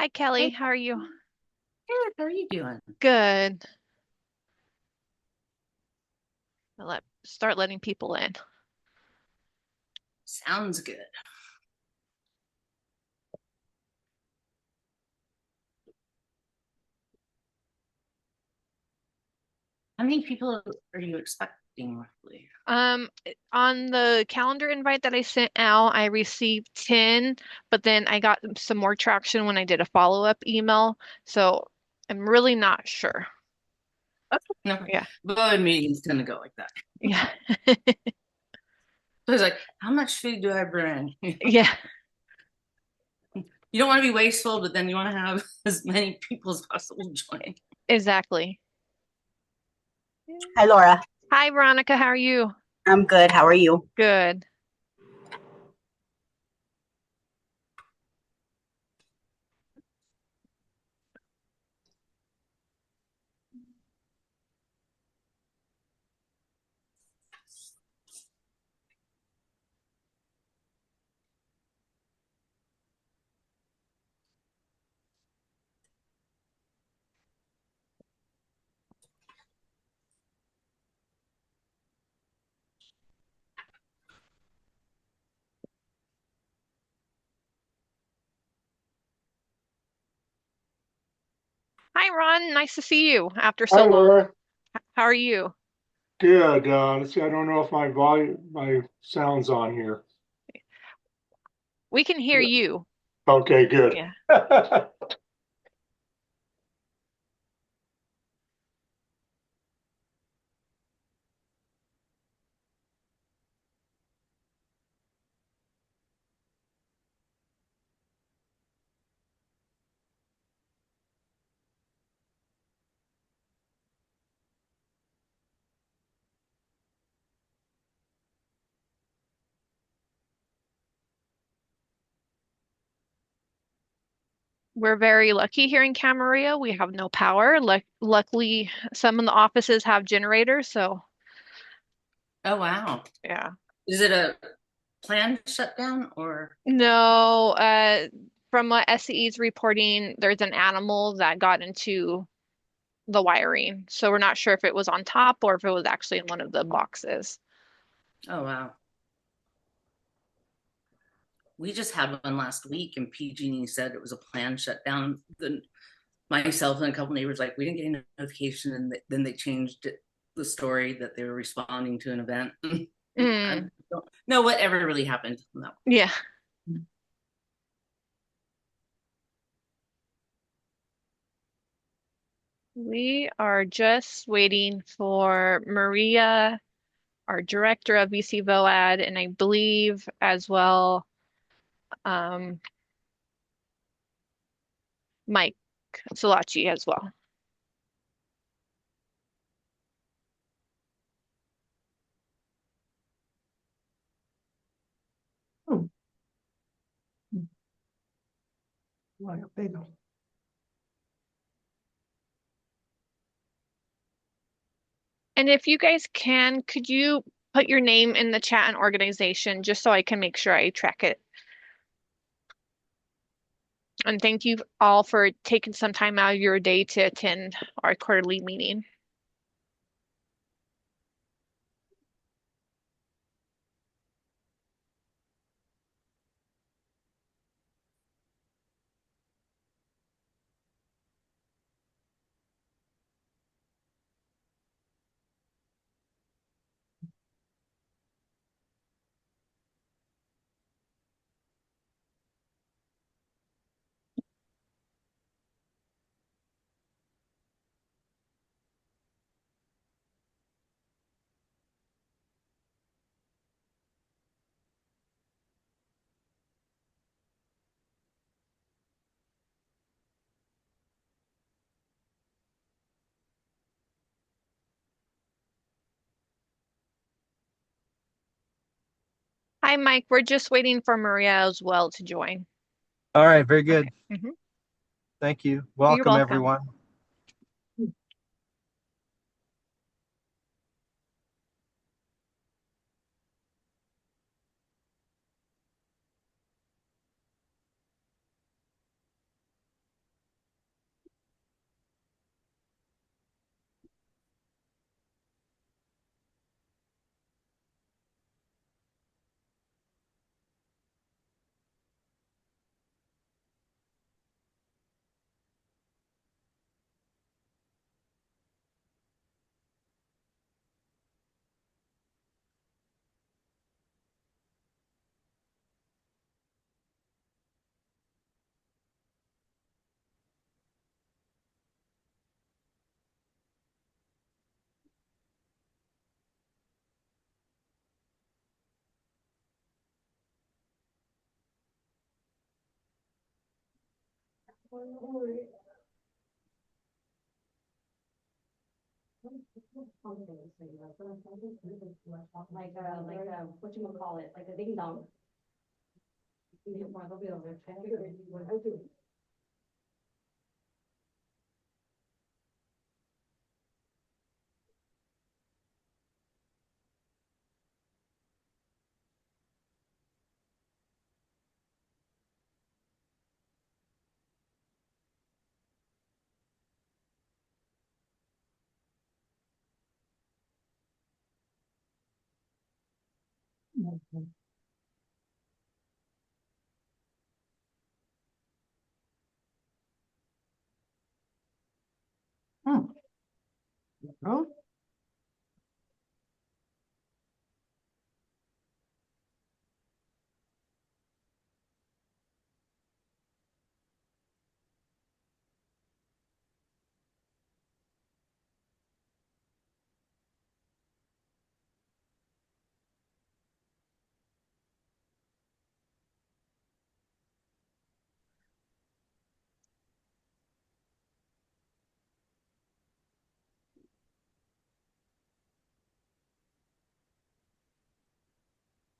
Hi, Kelly. Hey, How are you? good. How are you doing? Good. Start letting people in. Sounds good. How many people are you expecting roughly? On the calendar invite that I sent out, I received 10, but then I got some more traction when I did a follow-up email. So I'm really not sure. Okay. No, Yeah. board meetings tend to go like that. Yeah. So it's like, how much food do I bring? Yeah. You don't want to be wasteful, but then you want to have as many people as possible join. Exactly. Hi, Laura. Hi, Veronica. How are you? I'm good. How are you? Good. Hi, Ron. Nice to see you after Hi, so long. Laura. How are you? Good. Let's see. I don't know if my sound's on here. We can hear you. Okay, good. Yeah. We're very lucky here in Camarillo. We have no power. Luckily, some of the offices have generators, so Oh, wow. yeah. Is it a planned shutdown or? No, from what SCE is reporting, there's an animal that got into the wiring. So we're not sure if it was on top or if it was actually in one of the boxes. Oh, wow. We just had one last week, and PG&E said it was a planned shutdown. Myself and a couple neighbors like we didn't get any notification, and then they changed the story that they were responding to an event. I Mm, don't know what ever really happened. No. yeah. We are just waiting for Maria, our director of VC VOAD, and I believe as well, um, Mike Salachi as well. Oh, why they know. And if you guys can, could you put your name in the chat and organization just so I can make sure I track it? And thank you all for taking some time out of your day to attend our quarterly meeting. Hi, Mike. We're just waiting for Maria as well to join. All right, very good. Okay. Thank you. You're Welcome, welcome. everyone. What you gonna call it, like a ding dong. Oh,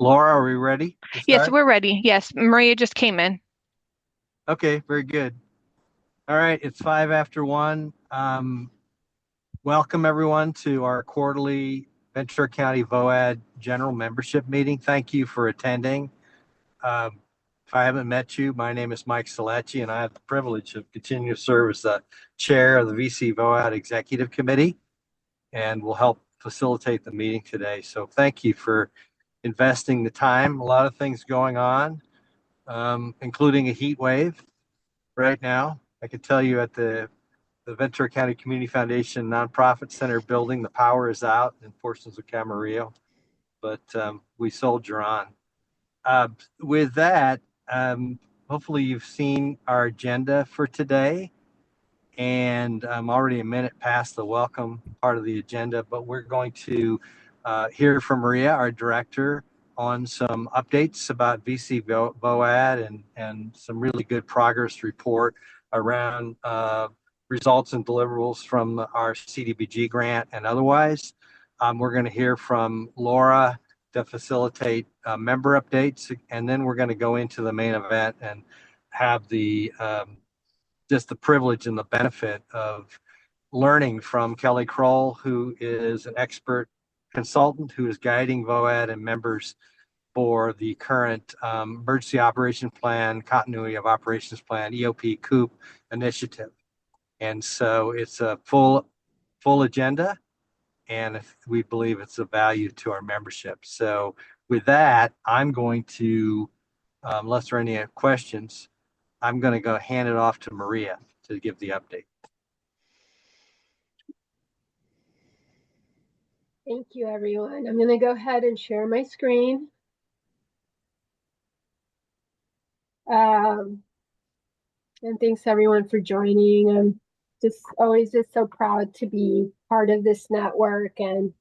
Laura, are we ready to Yes, start? we're ready. Yes, Maria just came in. Okay, very good. All right, it's 1:05. Welcome everyone to our quarterly Ventura County VOAD general membership meeting. Thank you for attending. If I haven't met you, my name is Mike Salecki, and I have the privilege of continuing to serve as the chair of the VC VOAD Executive Committee, and will help facilitate the meeting today. So thank you for investing the time. A lot of things going on, including a heat wave right now. I can tell you at the Ventura County Community Foundation Nonprofit Center building, the power is out in portions of Camarillo, but we soldier on. With that, hopefully you've seen our agenda for today, and I'm already a minute past the welcome part of the agenda, but we're going to hear from Maria, our director, on some updates about VC VOAD and some really good progress report around results and deliverables from our CDBG grant and otherwise. We're going to hear from Laura to facilitate member updates, and then we're going to go into the main event and have the just the privilege and the benefit of learning from Kelly Kroll, who is an expert consultant who is guiding VOAD and members for the current Emergency Operation Plan, Continuity of Operations Plan, EOP COOP initiative. And so it's a full agenda, and we believe it's of value to our membership. So with that, I'm going to, unless there are any questions, I'm going to go hand it off to Maria to give the update. Thank you, everyone. I'm going to go ahead and share my screen. And thanks everyone for joining. I'm always so proud to be part of this network and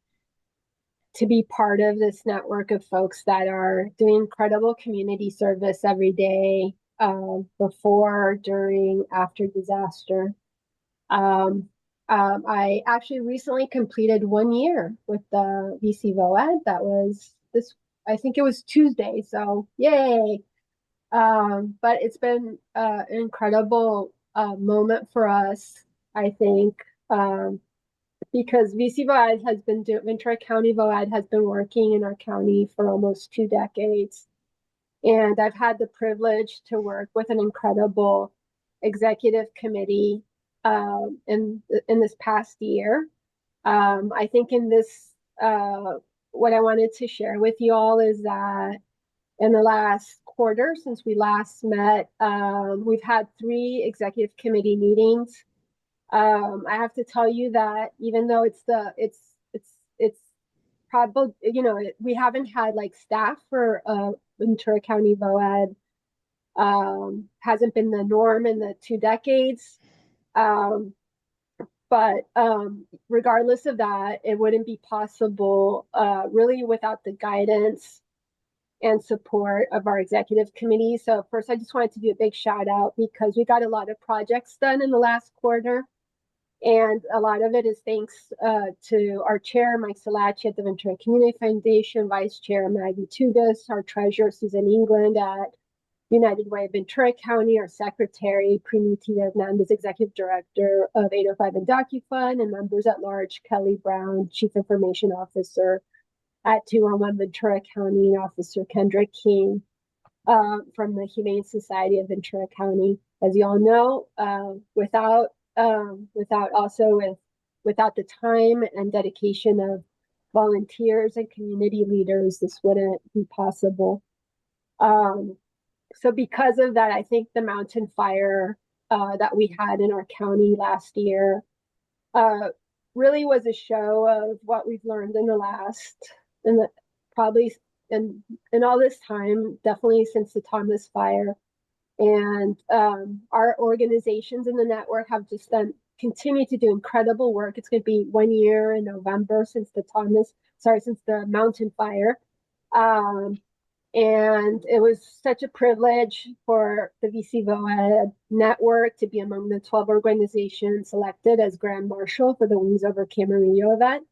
to be part of this network of folks that are doing incredible community service every day, before, during, after disaster. I actually recently completed 1 year with the VC VOAD. That was I think it was Tuesday, so yay. But it's been an incredible moment for us, I think, because VC VOAD Ventura County VOAD has been working in our county for almost 2 decades. And I've had the privilege to work with an incredible executive committee in this past year. I think in this, what I wanted to share with you all is that in the last quarter, since we last met, we've had 3 executive committee meetings. I have to tell you that even though it's probably, we haven't had like staff for Ventura County VOAD, hasn't been the norm in the 2 decades. But regardless of that, it wouldn't be possible really without the guidance and support of our executive committee. So first, I just wanted to do a big shout out because we got a lot of projects done in the last quarter. And a lot of it is thanks to our chair, Mike Salachi at the Ventura Community Foundation, Vice Chair Maggie Tugas, our treasurer, Susan England at United Way of Ventura County, our secretary, Primiti Hernandez, executive director of 805 and DocuFund, and members at large, Kelly Brown, chief information officer at 211 Ventura County, Officer Kendrick King from the Humane Society of Ventura County. As you all know, without the time and dedication of volunteers and community leaders, this wouldn't be possible. So because of that, I think the mountain fire that we had in our county last year really was a show of what we've learned in all this time, definitely since the Thomas fire. And our organizations in the network have just continued to do incredible work. It's going to be 1 year in November since the mountain fire. And it was such a privilege for the VC VOED network to be among the 12 organizations selected as Grand Marshal for the Wings Over Camarillo event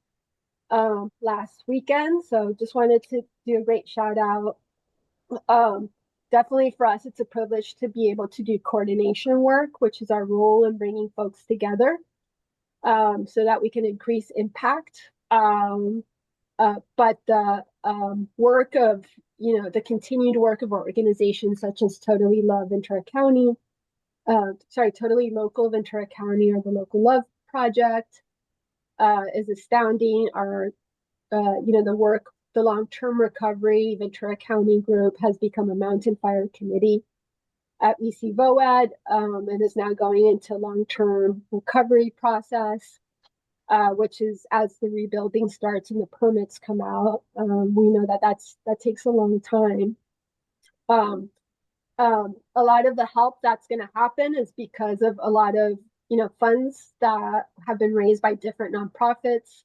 last weekend. So just wanted to do a great shout out. Definitely for us, it's a privilege to be able to do coordination work, which is our role in bringing folks together so that we can increase impact. But the work of, the continued work of organizations such as Totally Love Ventura County, Totally Local Ventura County, or the Local Love Project is astounding. Our, the work, the long-term recovery Ventura County group has become a mountain fire committee at VC VOED and is now going into long-term recovery process, which is as the rebuilding starts and the permits come out. We know that takes a long time. A lot of the help that's going to happen is because of a lot of funds that have been raised by different nonprofits,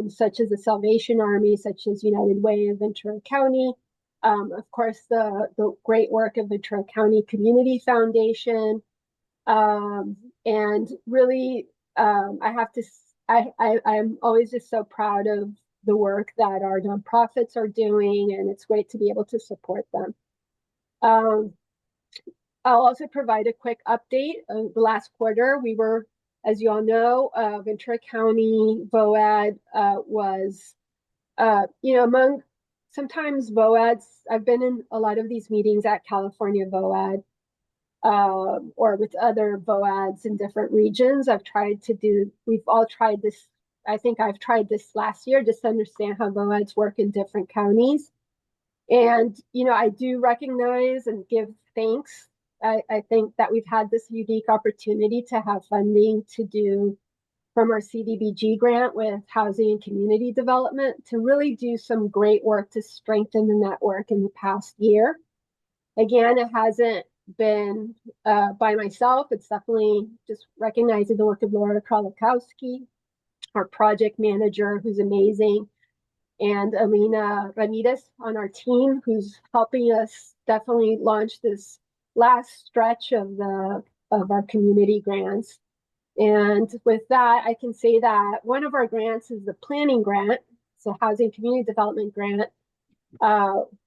such as the Salvation Army, such as United Way of Ventura County. Of course, the great work of Ventura County Community Foundation. And really, I'm always just so proud of the work that our nonprofits are doing, and it's great to be able to support them. I'll also provide a quick update. The last quarter, we were, as you all know, Ventura County VOED was, among sometimes VOEDs. I've been in a lot of these meetings at California VOED or with other VOEDs in different regions. We've all tried this. I think I've tried this last year just to understand how VOEDs work in different counties. And, I do recognize and give thanks. I think that we've had this unique opportunity to have funding to do from our CDBG grant with housing and community development to really do some great work to strengthen the network in the past year. Again, it hasn't been by myself. It's definitely just recognizing the work of Laura Krolakowski, our project manager, who's amazing, and Alina Ramirez on our team, who's helping us definitely launch this last stretch of our community grants. And with that, I can say that one of our grants is the planning grant. It's a housing community development grant.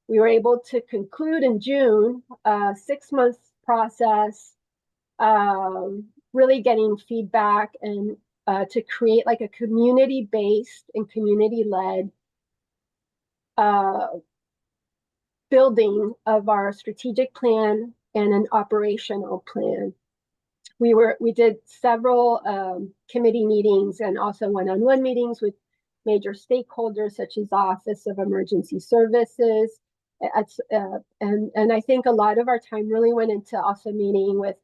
We were able to conclude in June a 6-month process, really getting feedback and to create like a community-based and community-led building of our strategic plan and an operational plan. We did several committee meetings and also one-on-one meetings with major stakeholders such as the Office of Emergency Services. And I think a lot of our time really went into also meeting with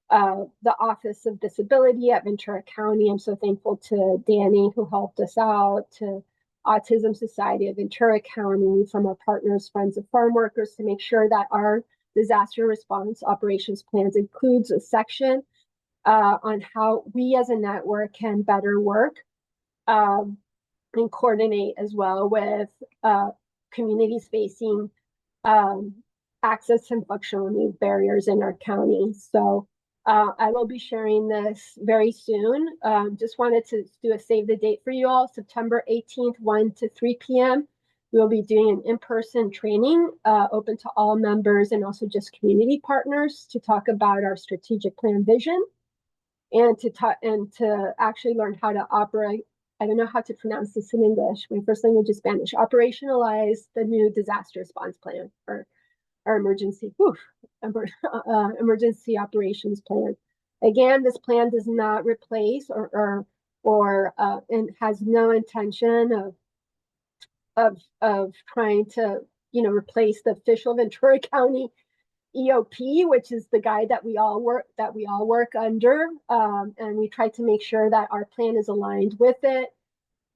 the Office of Disability at Ventura County. I'm so thankful to Danny, who helped us out, to Autism Society of Ventura County, from our partners, Friends of Farm Workers, to make sure that our disaster response operations plans includes a section on how we as a network can better work and coordinate as well with communities facing access and functional need barriers in our county. So I will be sharing this very soon. Just wanted to do a save the date for you all, September 18th, 1 to 3 p.m. We'll be doing an in-person training open to all members and also just community partners to talk about our strategic plan vision and to actually learn how to operate. I don't know how to pronounce this in English. My first language is Spanish. Operationalize the new disaster response plan or our emergency operations plan. Again, this plan does not replace or and has no intention of trying to replace the official Ventura County EOP, which is the guide that we all work under, and we try to make sure that our plan is aligned with it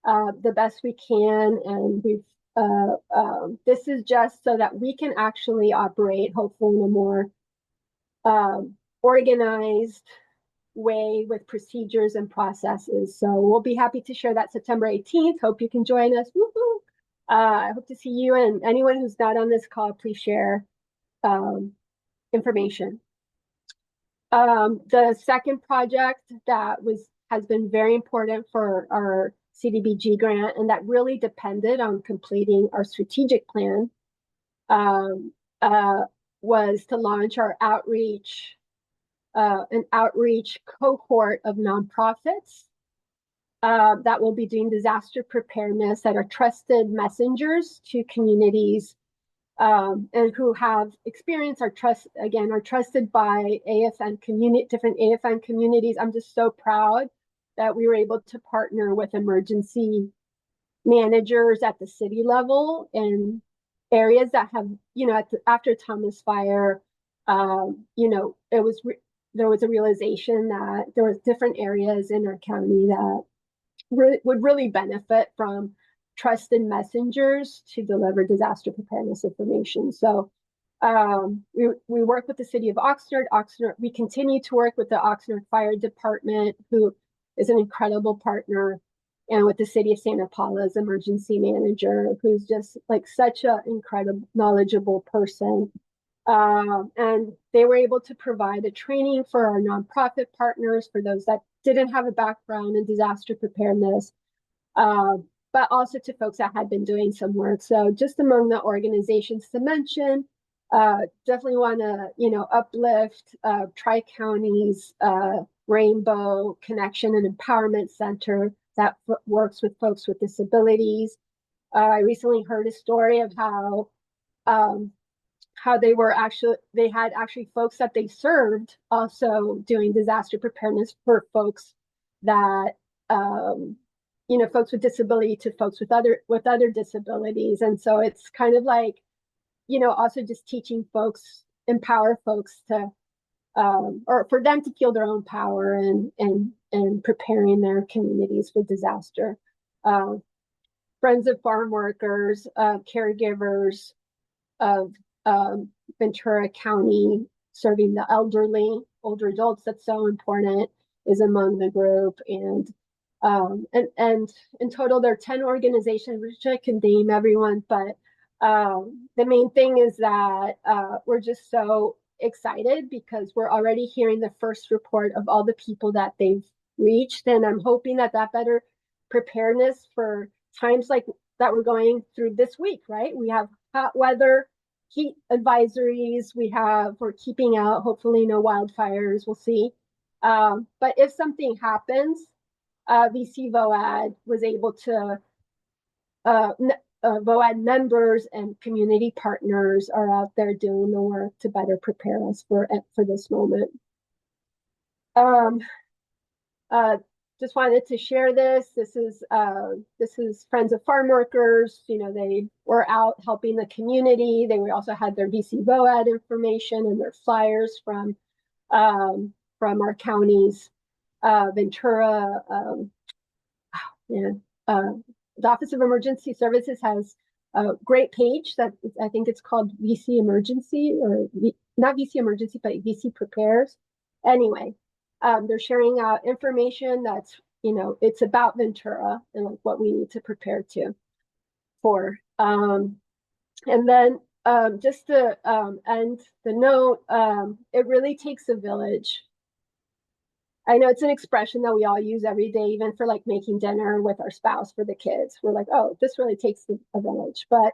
the best we can. And this is just so that we can actually operate, hopefully, in a more organized way with procedures and processes. So we'll be happy to share that September 18th. Hope you can join us. Woohoo! I hope to see you, and anyone who's not on this call, please share information. The second project that has been very important for our CDBG grant, and that really depended on completing our strategic plan, was to launch our an outreach cohort of nonprofits that will be doing disaster preparedness, that are trusted messengers to communities and who have experience, are trusted by different AFN communities. I'm just so proud that we were able to partner with emergency managers at the city level in areas that have, after Thomas Fire, there was a realization that there was different areas in our county that would really benefit from trusted messengers to deliver disaster preparedness information. So we work with the city of Oxnard. We continue to work with the Oxnard Fire Department, who is an incredible partner, and with the city of Santa Paula's emergency manager, who's just like such an incredible, knowledgeable person. And they were able to provide a training for our nonprofit partners, for those that didn't have a background in disaster preparedness, but also to folks that had been doing some work. So just among the organizations to mention, definitely want to, uplift Tri-County's Rainbow Connection and Empowerment Center that works with folks with disabilities. I recently heard a story of how they had folks that they served also doing disaster preparedness for folks that folks with disability to folks with other disabilities. And so it's kind of like, also just teaching folks, empower folks to or for them to feel their own power and preparing their communities for disaster. Friends of farm workers, caregivers of Ventura County, serving the elderly, older adults, that's so important, is among the group. And in total, there are 10 organizations, which I can name everyone, but the main thing is that we're just so excited because we're already hearing the first report of all the people that they've reached. And I'm hoping that better preparedness for times like that we're going through this week, right? We have hot weather, heat advisories, we're keeping out, hopefully no wildfires, we'll see. But if something happens, VC VOAD was able to, VOAD members and community partners are out there doing the work to better prepare us for this moment. Just wanted to share this. This is Friends of Farm Workers. They were out helping the community. They also had their VC VOAD information and their flyers from our counties. Ventura, the Office of Emergency Services has a great page that I think it's called VC Emergency, or not VC Emergency, but VC Prepares. Anyway, they're sharing out information that's, it's about Ventura and like what we need to prepare for. And then just to end the note, it really takes a village. I know it's an expression that we all use every day, even for like making dinner with our spouse for the kids. We're like, oh, this really takes a village. But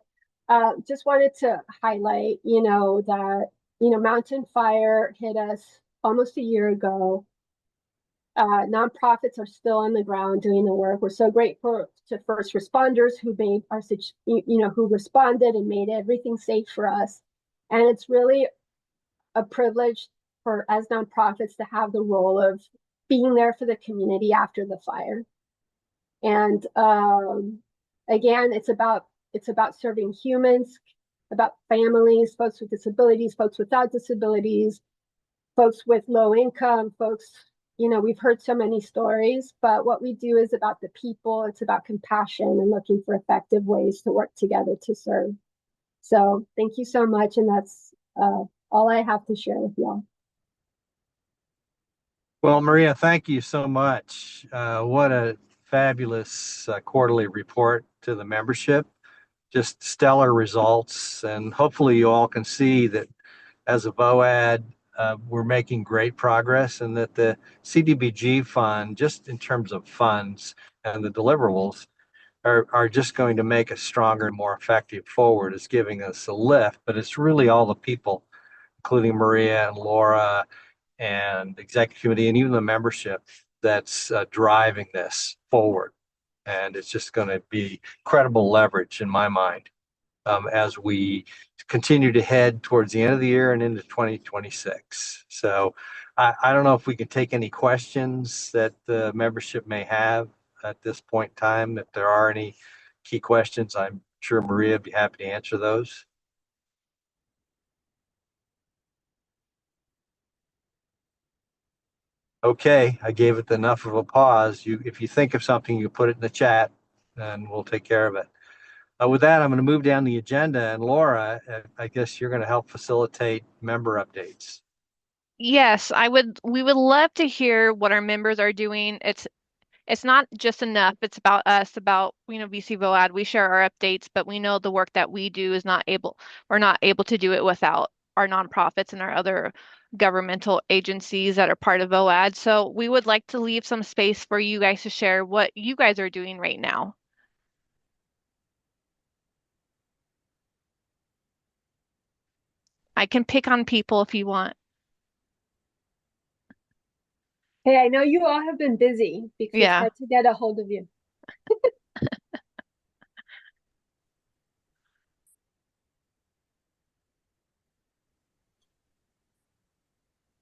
just wanted to highlight, that, mountain fire hit us almost a year ago. Nonprofits are still on the ground doing the work. We're so grateful to first responders who made who responded and made everything safe for us. And it's really a privilege for as nonprofits to have the role of being there for the community after the fire. And again, it's about serving humans, about families, folks with disabilities, folks without disabilities, folks with low income, folks, we've heard so many stories, but what we do is about the people. It's about compassion and looking for effective ways to work together to serve. So thank you so much. And that's all I have to share with y'all. Well, Maria, thank you so much. What a fabulous quarterly report to the membership. Just stellar results. And hopefully you all can see that as a VOAD, we're making great progress, and that the CDBG fund, just in terms of funds and the deliverables, are just going to make us stronger and more effective forward. It's giving us a lift, but it's really all the people, including Maria and Laura and the executive committee and even the membership, that's driving this forward. And it's just going to be credible leverage in my mind as we continue to head towards the end of the year and into 2026. So I don't know if we can take any questions that the membership may have at this point in time. If there are any key questions, I'm sure Maria would be happy to answer those. Okay, I gave it enough of a pause. If you think of something, you put it in the chat and we'll take care of it. With that, I'm going to move down the agenda, and Laura, I guess you're going to help facilitate member updates. Yes, we would love to hear what our members are doing. It's not just enough. It's about us, about, VC VOAD. We share our updates, but we know the work that we do we're not able to do it without our nonprofits and our other governmental agencies that are part of VOAD. So we would like to leave some space for you guys to share what you guys are doing right now. I can pick on people if you want. Hey, I know you all have been busy because it's Yeah. hard to get a hold of you.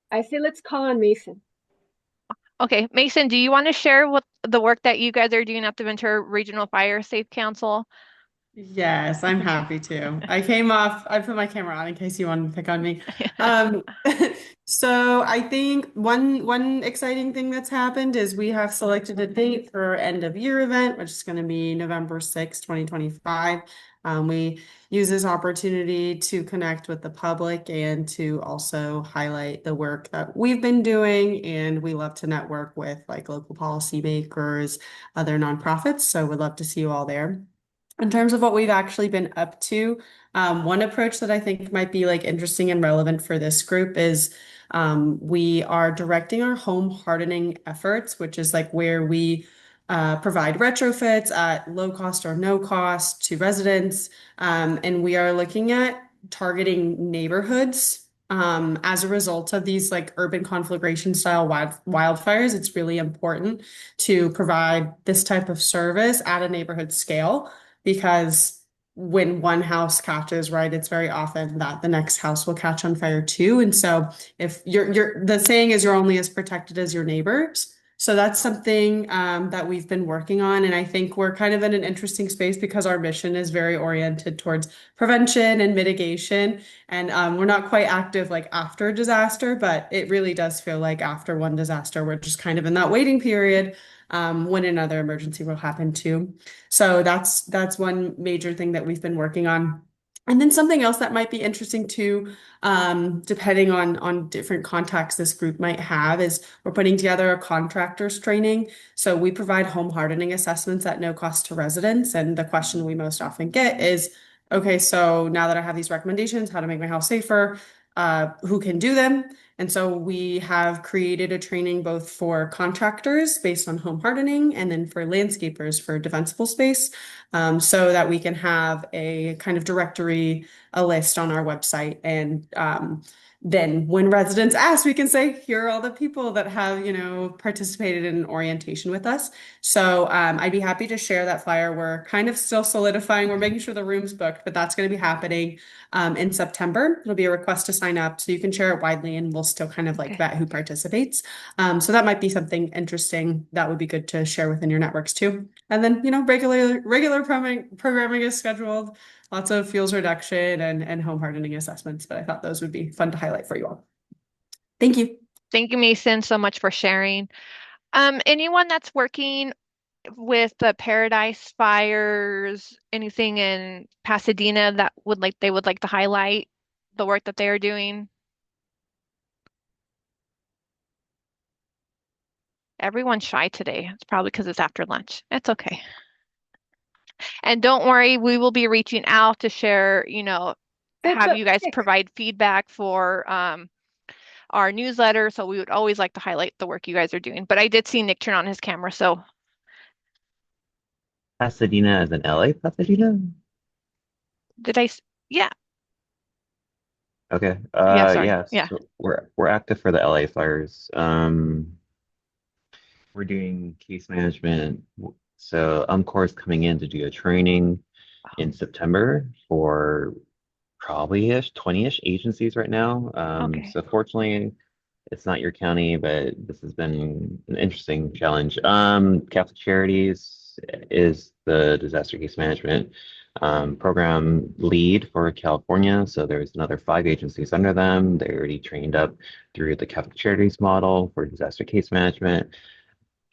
I say let's call on Mason. Okay, Mason, do you want to share what the work that you guys are doing at the Ventura Regional Fire Safe Council? Yes, I'm happy to. I put my camera on in case you wanted to pick on me. So I think one exciting thing that's happened is we have selected a date for our end of year event, which is going to be November 6th, 2025. We use this opportunity to connect with the public and to also highlight the work that we've been doing. And we love to network with like local policymakers, other nonprofits. So we'd love to see you all there. In terms of what we've actually been up to, one approach that I think might be like interesting and relevant for this group is we are directing our home hardening efforts, which is like where we provide retrofits at low cost or no cost to residents. And we are looking at targeting neighborhoods. As a result of these like urban conflagration style wildfires, it's really important to provide this type of service at a neighborhood scale, because when one house catches, right, it's very often that the next house will catch on fire too. And so if the saying is you're only as protected as your neighbors. So that's something that we've been working on. And I think we're kind of in an interesting space because our mission is very oriented towards prevention and mitigation. And we're not quite active like after disaster, but it really does feel like after one disaster, we're just kind of in that waiting period when another emergency will happen too. So that's one major thing that we've been working on. And then something else that might be interesting too, depending on different contacts this group might have, is we're putting together a contractors training. So we provide home hardening assessments at no cost to residents. And the question we most often get is, okay, so now that I have these recommendations, how to make my house safer, who can do them? And so we have created a training both for contractors based on home hardening and then for landscapers for defensible space, so that we can have a kind of directory, a list on our website. And then when residents ask, we can say, here are all the people that have, participated in orientation with us. So I'd be happy to share that flyer. We're kind of still solidifying. We're making sure the room's booked, but that's going to be happening in September. It'll be a request to sign up, so you can share it widely, and we'll still kind of like Okay. vet who participates. So that might be something interesting that would be good to share within your networks too. And then regular programming is scheduled. Lots of fuels reduction and home hardening assessments, but I thought those would be fun to highlight for you all. Thank you. Thank you, Mason, so much for sharing. Anyone that's working with the Paradise Fires, anything in Pasadena that they would like to highlight the work that they are doing? Everyone's shy today. It's probably because it's after lunch. It's okay. And don't worry, we will be reaching out to share, have But you guys Nick, provide feedback for our newsletter. So we would always like to highlight the work you guys are doing. But I did see Nick turn on his camera, so Pasadena as in LA, Pasadena? did I? Yeah, Okay. yeah, sorry. Yes, Yeah. so we're active for the LA fires. We're doing case management. So UMCOR is coming in to do a training in September for probably ish 20-ish agencies right now. Okay. So fortunately, it's not your county, but this has been an interesting challenge. Catholic Charities is the disaster case management program lead for California. So there's another 5 agencies under them. They already trained up through the Catholic Charities model for disaster case management.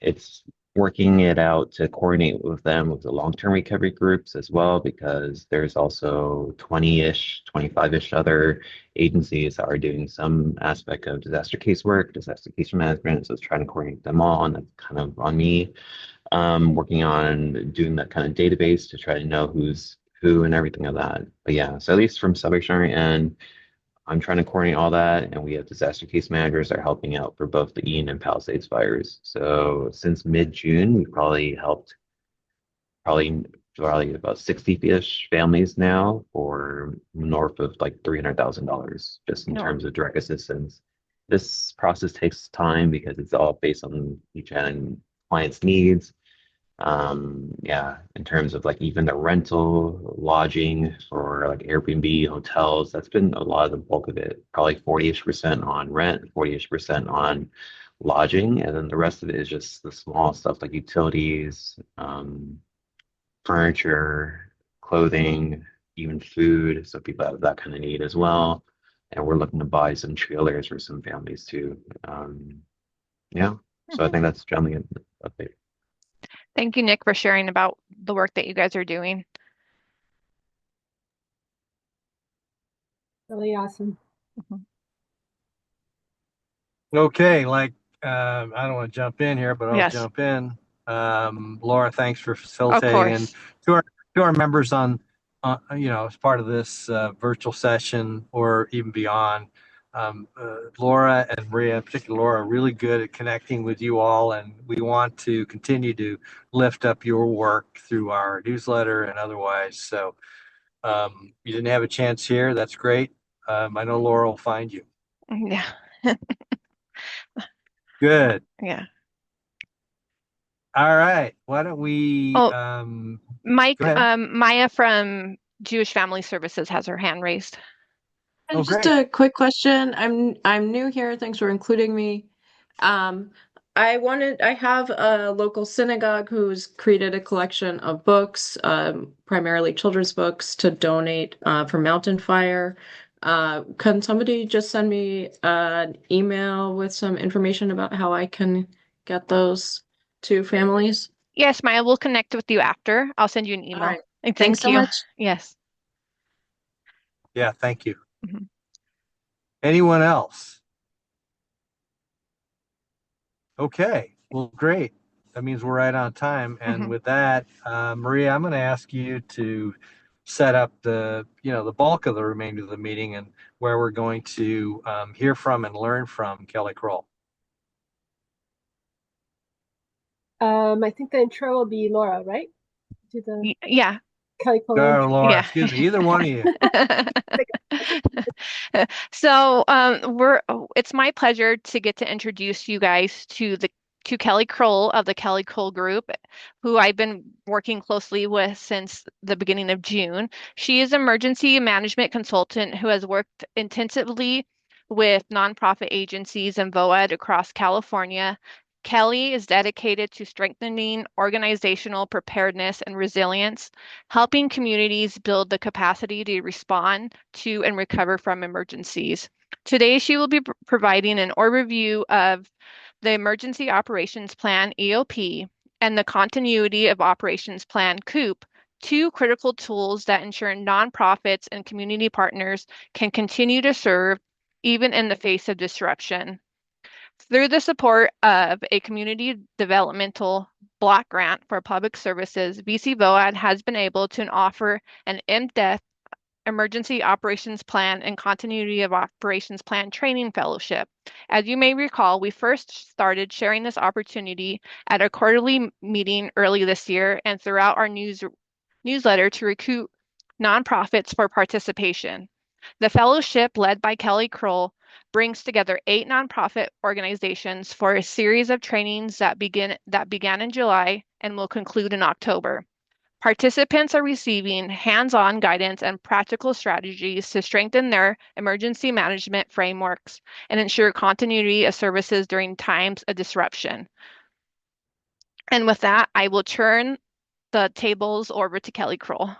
It's working it out to coordinate with them with the long-term recovery groups as well, because there's also 20-ish, 25-ish other agencies that are doing some aspect of disaster case work, disaster case management. So it's trying to coordinate them all, and that's kind of on me. Working on doing that kind of database to try to know who's who and everything of that. But yeah, so at least from Salvation and I'm trying to coordinate all that, and we have disaster case managers that are helping out for both the Ian and Palisades fires. So since mid-June, we've probably helped probably about 60-ish families now for north of like $300,000 just in No. terms of direct assistance. This process takes time because it's all based on each end client's needs. Yeah, in terms of like even the rental, lodging for like Airbnb, hotels, that's been a lot of the bulk of it. Probably 40-ish% on rent, 40-ish% on lodging, and then the rest of it is just the small stuff like utilities, furniture, clothing, even food. So people have that kind of need as well. And we're looking to buy some trailers for some families too. Yeah, so I Mhm. think that's generally an update. Thank you, Nick, for sharing about the work that you guys are doing. really awesome. Mhm. Okay, I don't want to jump in here, but I'll Yes, jump in. Laura, thanks for of facilitating, and course. to our members on, as part of this virtual session or even beyond. Laura and Maria, in particular Laura, are really good at connecting with you all, and we want to continue to lift up your work through our newsletter and otherwise. So you didn't have a chance here. That's great. I know Laura will find you. Yeah, Good. yeah. All right. Why don't we Oh, go Mike, ahead? Maya from Jewish Family Services has her hand raised. Oh, Just great. a quick question. I'm new here. Thanks for including me. Um, I have a local synagogue who's created a collection of books, primarily children's books, to donate for Mountain Fire. Can somebody just send me an email with some information about how I can get those to families? Yes, Maya, we'll connect with you after. I'll send you an All email. right. And Thanks thank so you. much. Yes. Yeah, thank you. Mhm. Anyone else? Okay. Well, great. That means we're right on time. And Mhm. with that, Maria, I'm going to ask you to set up the bulk of the remainder of the meeting and where we're going to hear from and learn from Kelly Kroll. I think the intro will be Laura, right? Do the Yeah. Kelly Kroll Or intro. Laura, Yeah. excuse me, either one of you. So it's my pleasure to get to introduce you guys to Kelly Kroll of the Kelly Kroll Group, who I've been working closely with since the beginning of June. She is an emergency management consultant who has worked intensively with nonprofit agencies and VOED across California. Kelly is dedicated to strengthening organizational preparedness and resilience, helping communities build the capacity to respond to and recover from emergencies. Today, she will be providing an overview of the Emergency Operations Plan, EOP, and the Continuity of Operations Plan, COOP, two critical tools that ensure nonprofits and community partners can continue to serve even in the face of disruption. Through the support of a community developmental block grant for public services, VC VOAD has been able to offer an in-depth emergency operations plan and continuity of operations plan training fellowship. As you may recall, we first started sharing this opportunity at a quarterly meeting early this year and throughout our newsletter to recruit nonprofits for participation. The fellowship, led by Kelly Kroll, brings together 8 nonprofit organizations for a series of trainings that began in July and will conclude in October. Participants are receiving hands-on guidance and practical strategies to strengthen their emergency management frameworks and ensure continuity of services during times of disruption. And with that, I will turn the tables over to Kelly Kroll.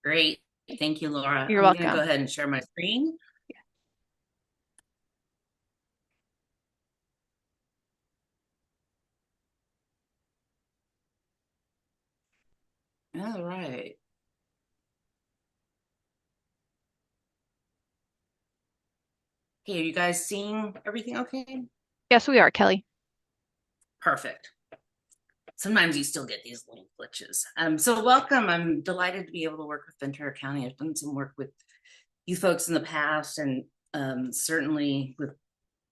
Great. Thank you, Laura. You're I'm welcome. going to go ahead and share my screen. All right. Okay, are you guys seeing everything okay? Yes, we are, Kelly. Perfect. Sometimes you still get these little glitches. So welcome. I'm delighted to be able to work with Ventura County. I've done some work with you folks in the past, and certainly with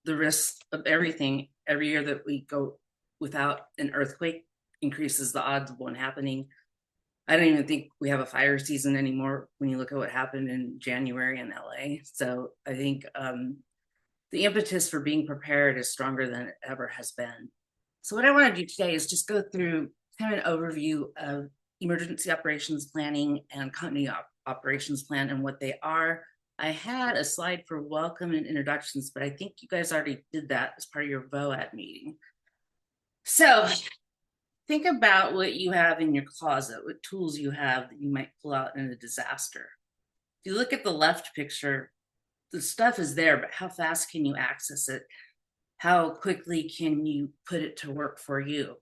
the risk of everything. Every year that we go without an earthquake increases the odds of one happening. I don't even think we have a fire season anymore when you look at what happened in January in LA. So I think the impetus for being prepared is stronger than it ever has been. So what I want to do today is just go through kind of an overview of emergency operations planning and continuity operations plan and what they are. I had a slide for welcome and introductions, but I think you guys already did that as part of your VOAD meeting. So think about what you have in your closet, what tools you have that you might pull out in a disaster. If you look at the left picture, the stuff is there, but how fast can you access it? How quickly can you put it to work for you?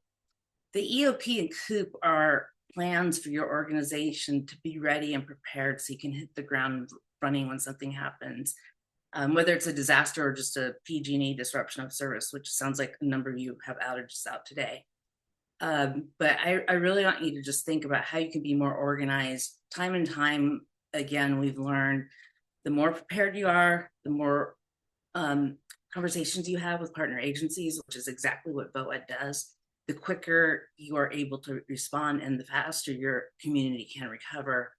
The EOP and COOP are plans for your organization to be ready and prepared so you can hit the ground running when something happens, whether it's a disaster or just a PG&E disruption of service, which sounds like a number of you have outages out today. But I really want you to just think about how you can be more organized. Time and time again, we've learned the more prepared you are, the more conversations you have with partner agencies, which is exactly what VOAD does, the quicker you are able to respond and the faster your community can recover.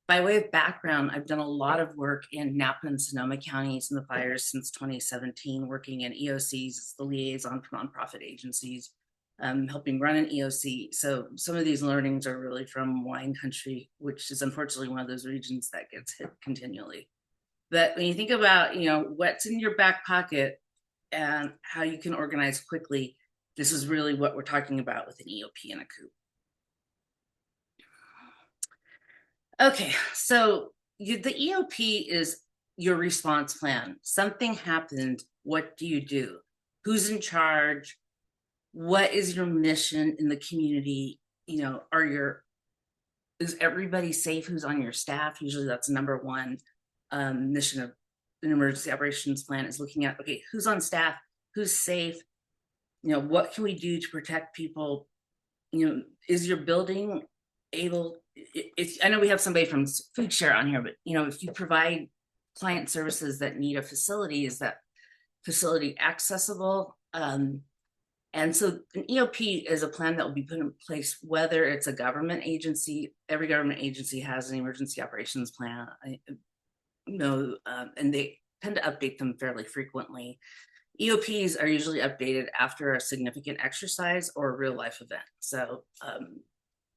By way of background, I've done a lot of work in Napa and Sonoma counties in the fires since 2017, working in EOCs as the liaison for nonprofit agencies, helping run an EOC. So some of these learnings are really from wine country, which is unfortunately one of those regions that gets hit continually. But when you think about, what's in your back pocket and how you can organize quickly, this is really what we're talking about with an EOP and a COOP. Okay, so the EOP is your response plan. Something happened, what do you do? Who's in charge? What is your mission in the community? Is everybody safe who's on your staff? Usually that's number one mission of an emergency operations plan, is looking at, okay, who's on staff, who's safe, what can we do to protect people? Is your building if I know we have somebody from Food Share on here, but if you provide client services that need a facility, is that facility accessible? And so an EOP is a plan that will be put in place, whether it's a government agency. Every government agency has an emergency operations plan, and they tend to update them fairly frequently. EOPs are usually updated after a significant exercise or a real life event. So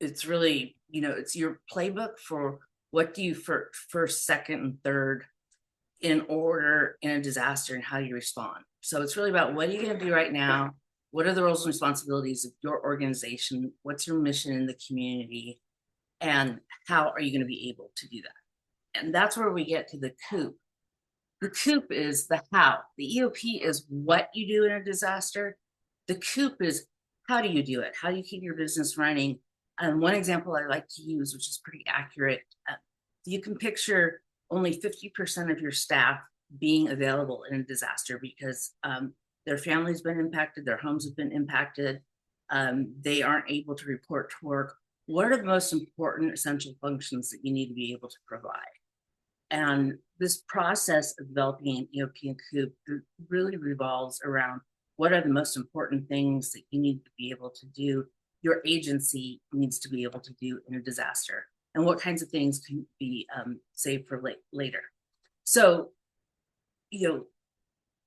it's really, it's your playbook for what do you first, second, and third in order in a disaster and how you respond. So it's really about what are you going to do right now? What are the roles and responsibilities of your organization? What's your mission in the community? And how are you going to be able to do that? And that's where we get to the COOP. The COOP is the how. The EOP is what you do in a disaster. The COOP is how do you do it? How do you keep your business running? And one example I like to use, which is pretty accurate, you can picture only 50% of your staff being available in a disaster because their family's been impacted, their homes have been impacted, they aren't able to report to work. What are the most important essential functions that you need to be able to provide? And this process of developing an EOP and COOP really revolves around what are the most important things that you need to be able to do, your agency needs to be able to do in a disaster, and what kinds of things can be saved for later. So,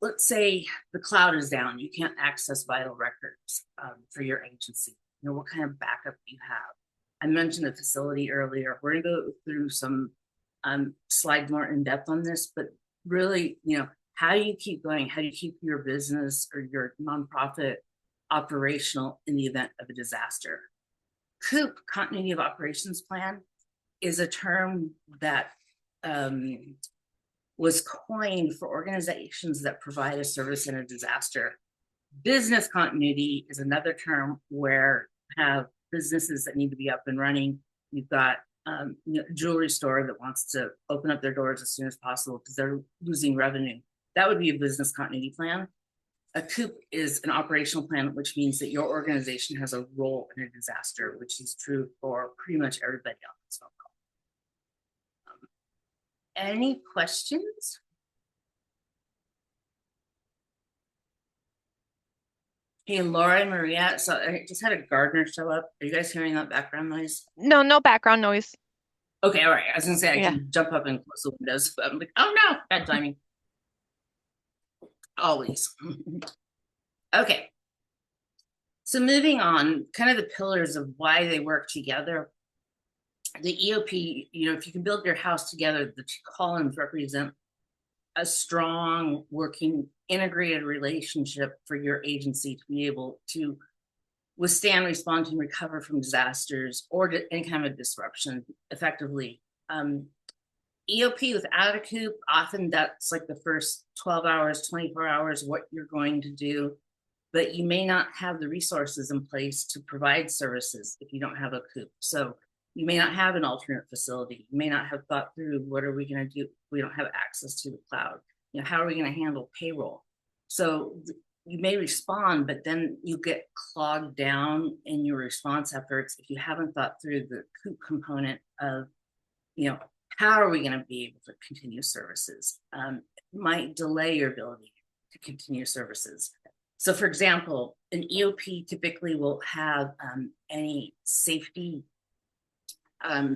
let's say the cloud is down, you can't access vital records for your agency. What kind of backup do you have? I mentioned a facility earlier. We're going to go through some slides more in depth on this, but really, how do you keep going? How do you keep your business or your nonprofit operational in the event of a disaster? COOP, Continuity of Operations Plan, is a term that was coined for organizations that provide a service in a disaster. Business continuity is another term where you have businesses that need to be up and running. You've got a jewelry store that wants to open up their doors as soon as possible because they're losing revenue. That would be a business continuity plan. A COOP is an operational plan, which means that your organization has a role in a disaster, which is true for pretty much everybody on this phone call. Any questions? Hey, Laura and Maria, so I just had a gardener show up. Are you guys hearing that background noise? No background noise. Okay, all right. I was gonna say I Yeah. can jump up and close the windows, but I'm like, oh no, bad timing. Always. Okay. So moving on, kind of the pillars of why they work together. The EOP, if you can build your house together, the two columns represent a strong, working, integrated relationship for your agency to be able to withstand, respond, and recover from disasters or any kind of disruption effectively. EOP without a COOP, often that's like the first 12 hours, 24 hours, what you're going to do, but you may not have the resources in place to provide services if you don't have a COOP. So you may not have an alternate facility. You may not have thought through what are we going to do if we don't have access to the cloud. How are we going to handle payroll? So you may respond, but then you get clogged down in your response efforts if you haven't thought through the COOP component of, how are we going to be able to continue services? It might delay your ability to continue services. So for example, an EOP typically will have any safety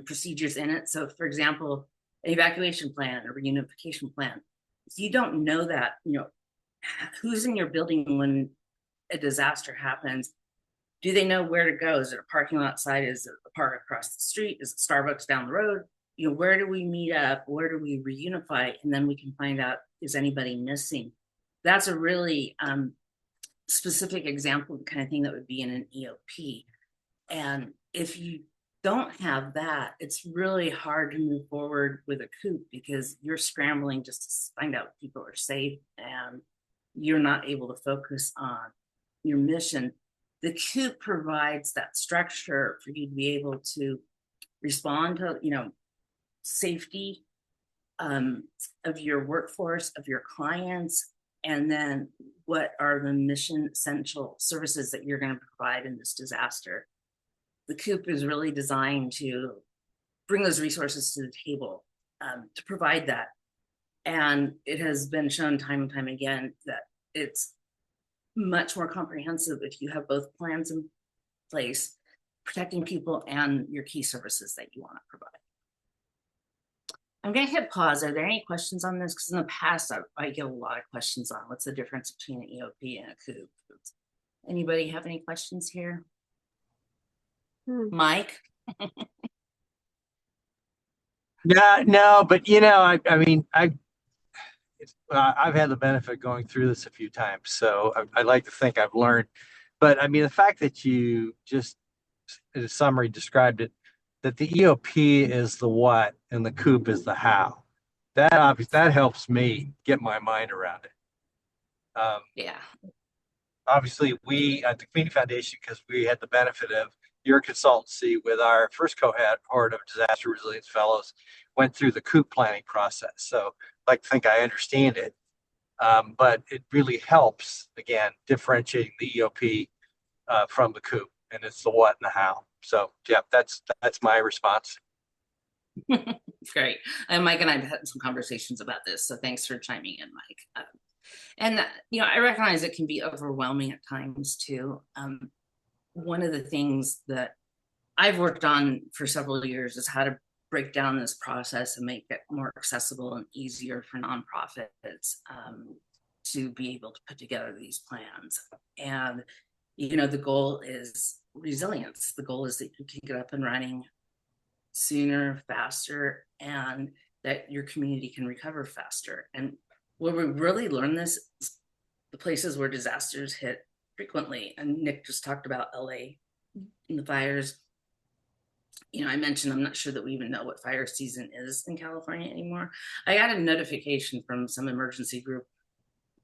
procedures in it. So for example, an evacuation plan or reunification plan. If you don't know that, who's in your building when a disaster happens, do they know where to go? Is it a parking lot outside? Is it a park across the street? Is it Starbucks down the road? Where do we meet up? Where do we reunify? And then we can find out, is anybody missing? That's a really specific example of the kind of thing that would be in an EOP. And if you don't have that, it's really hard to move forward with a COOP because you're scrambling just to find out people are safe and you're not able to focus on your mission. The COOP provides that structure for you to be able to respond to, safety of your workforce, of your clients, and then what are the mission essential services that you're going to provide in this disaster. the COOP is really designed to bring those resources to the table, to provide that. And it has been shown time and time again that it's much more comprehensive if you have both plans in place, protecting people and your key services that you want to provide. I'm going to hit pause. Are there any questions on this? Because in the past, I get a lot of questions on what's the difference between an EOP and a COOP. Anybody have any questions here? Mike? Yeah, no, but you know, I mean, I've had the benefit of going through this a few times, so I like to think I've learned. But I mean, the fact that you just, in a summary, described it, that the EOP is the what and the COOP is the how. That helps me get my mind around it. Yeah. Obviously, we at the Community Foundation, because we had the benefit of your consultancy with our first cohort of disaster resilience fellows, went through the COOP planning process. So I like to think I understand it. But it really helps, again, differentiating the EOP from the COOP, and it's the what and the how. So yeah, that's my response. Great. And Mike and I have had some conversations about this, so thanks for chiming in, Mike. And you know, I recognize it can be overwhelming at times too. One of the things that I've worked on for several years is how to break down this process and make it more accessible and easier for nonprofits to be able to put together these plans. And you know, the goal is resilience. The goal is that you can get up and running sooner, faster, and that your community can recover faster. And where we really learn this is the places where disasters hit frequently. And Nick just talked about LA and the fires. You know, I mentioned I'm not sure that we even know what fire season is in California anymore. I got a notification from some emergency group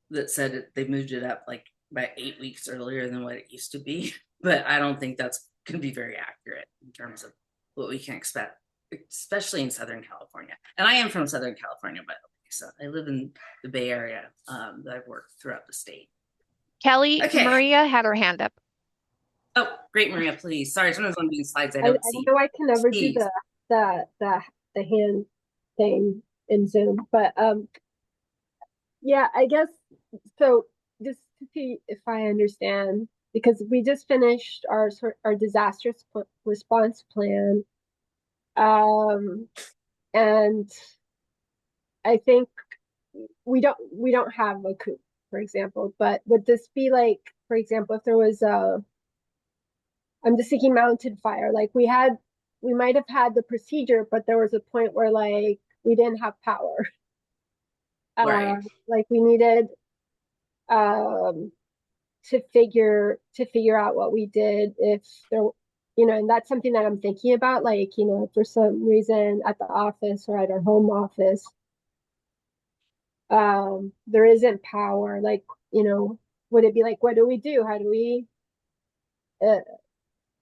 that said they moved it up like by 8 weeks earlier than what it used to be. But I don't think that's going to be very accurate in terms of what we can expect, especially in Southern California. And I am from Southern California, by the way. So I live in the Bay Area, that I've worked throughout the state. Kelly, Okay. Maria had her hand up. Oh, great, Maria, please. Sorry, sometimes when I'm doing slides, I I don't see. know I can never do Please. the hand thing in Zoom, but yeah, I guess so. Just to see if I understand, because we just finished our disaster response plan, and I think we don't have a COOP, for example. But would this be like, for example, if there was I'm just thinking mountain fire, like we might have had the procedure, but there was a point where like we didn't have power. Right. Like we needed to figure out what we did if there, you know, and that's something that I'm thinking about, like, you know, if for some reason at the office or at our home office there isn't power, like, you know, would it be like, what do we do? How do we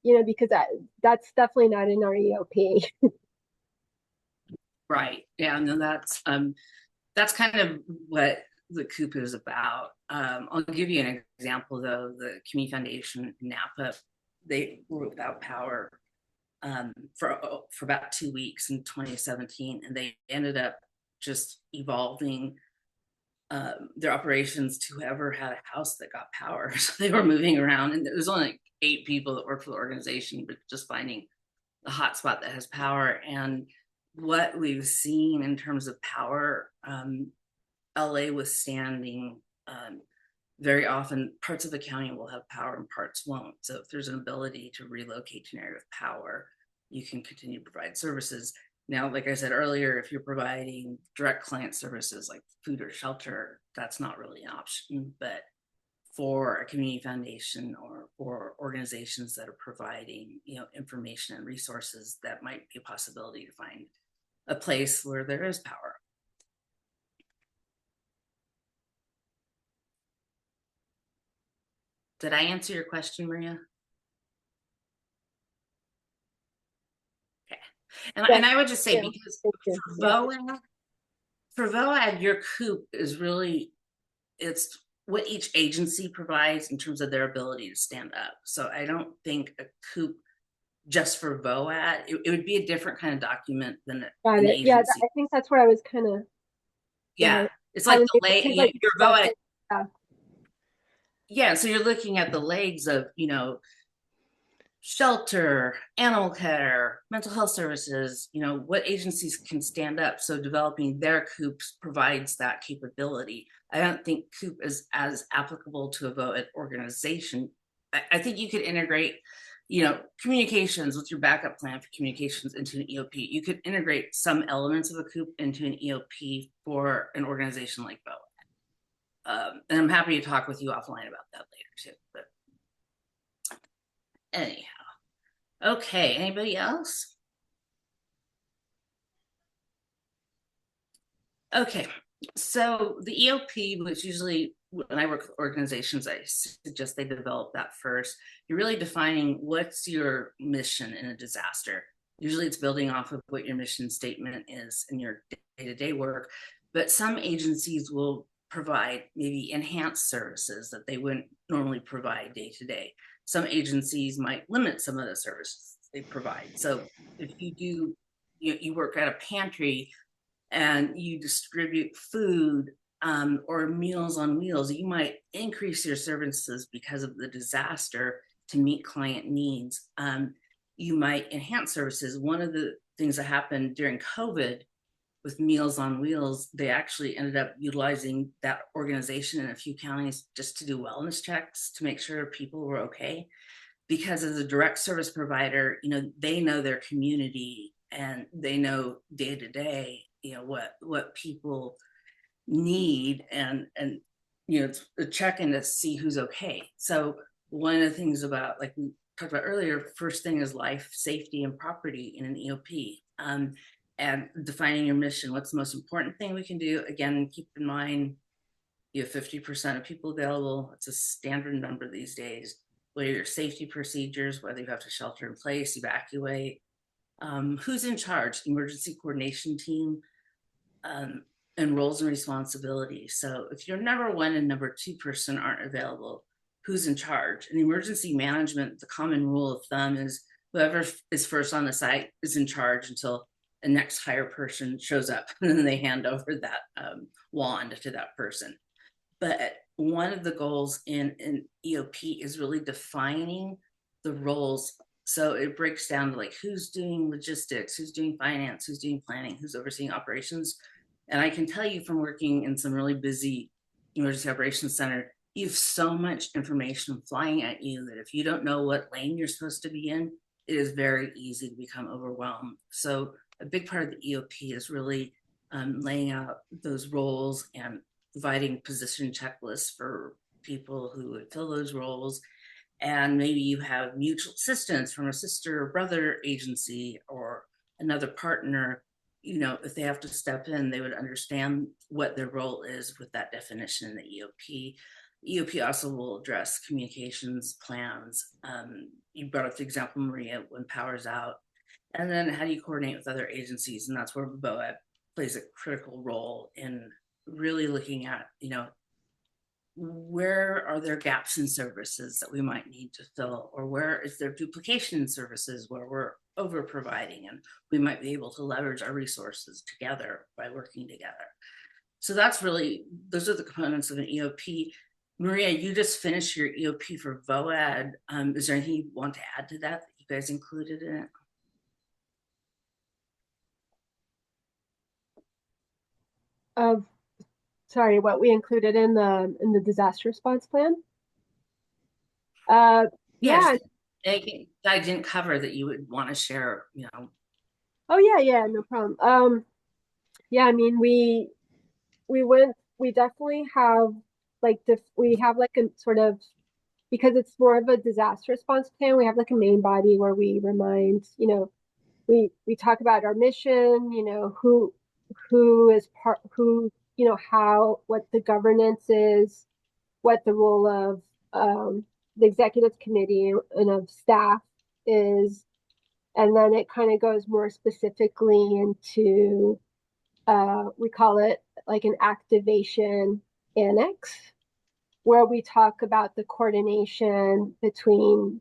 you know, because that's definitely not in our EOP. Right. Yeah, no, that's kind of what the COOP is about. I'll give you an example though. The Community Foundation, Napa, they were without power for about 2 weeks in 2017, and they ended up just evolving their operations to whoever had a house that got power. So they were moving around, and there was only like 8 people that worked for the organization, but just finding the hotspot that has power. And what we've seen in terms of power, LA withstanding, very often parts of the county will have power and parts won't. So if there's an ability to relocate to an area of power, you can continue to provide services. Now, like I said earlier, if you're providing direct client services like food or shelter, that's not really an option. But for a community foundation or for organizations that are providing, you know, information and resources, that might be a possibility to find a place where there is power. Did I answer your question, Maria? Okay. And I would just say, because for VOAD, your COOP is really, it's what each agency provides in terms of their ability to stand up. So I don't think a COOP just for VOAD, it would be a different kind of document than Got an it. Yeah, agency. I think that's where I was kind of Yeah, it's like having the leg, like your VOAD. yeah. Yeah, so you're looking at the legs of, shelter, animal care, mental health services, what agencies can stand up. So developing their COOPs provides that capability. I don't think COOP is as applicable to a VOAD organization. I think you could integrate, communications with your backup plan for communications into an EOP. You could integrate some elements of a COOP into an EOP for an organization like VOAD. And I'm happy to talk with you offline about that later too. But anyhow, okay, anybody else? Okay, so the EOP, which usually when I work with organizations, I suggest they develop that first. You're really defining what's your mission in a disaster. Usually it's building off of what your mission statement is in your day-to-day work, but some agencies will provide maybe enhanced services that they wouldn't normally provide day-to-day. Some agencies might limit some of the services they provide. So if you do, you work at a pantry and you distribute food or Meals on Wheels, you might increase your services because of the disaster to meet client needs. You might enhance services. One of the things that happened during COVID with Meals on Wheels, they actually ended up utilizing that organization in a few counties just to do wellness checks to make sure people were okay. Because as a direct service provider, they know their community and they know day to day, what people need and it's a check-in to see who's okay. So one of the things about, like we talked about earlier, first thing is life, safety, and property in an EOP. And defining your mission. What's the most important thing we can do? Again, keep in mind you have 50% of people available. It's a standard number these days. What are your safety procedures, whether you have to shelter in place, evacuate, who's in charge, emergency coordination team, and roles and responsibilities. So if your number one and number two person aren't available, who's in charge? In emergency management, the common rule of thumb is whoever is first on the site is in charge until the next higher person shows up, and then they hand over that wand to that person. But one of the goals in an EOP is really defining the roles. So it breaks down to like who's doing logistics, who's doing finance, who's doing planning, who's overseeing operations. And I can tell you from working in some really busy emergency operations center, you have so much information flying at you that if you don't know what lane you're supposed to be in, it is very easy to become overwhelmed. So a big part of the EOP is really laying out those roles and providing position checklists for people who would fill those roles. And maybe you have mutual assistance from a sister or brother agency or another partner. If they have to step in, they would understand what their role is with that definition in the EOP. EOP also will address communications plans. You brought up the example, Maria, when power's out. And then how do you coordinate with other agencies? And that's where VOAD plays a critical role in really looking at, where are there gaps in services that we might need to fill, or where is there duplication in services where we're over providing and we might be able to leverage our resources together by working together. So those are the components of an EOP. Maria, you just finished your EOP for VOAD. Is there anything you want to add to that you guys included in it? Sorry, what we included in the disaster response plan? Yes. Anything I didn't cover that you would want to share, Oh yeah, no problem. Yeah, I mean we definitely have we have like a sort of, because it's more of a disaster response plan, we have like a main body where we remind, we talk about our mission, who is part, what the governance is, what the role of the executive committee and of staff is, and then it kind of goes more specifically into we call it like an activation annex, where we talk about the coordination between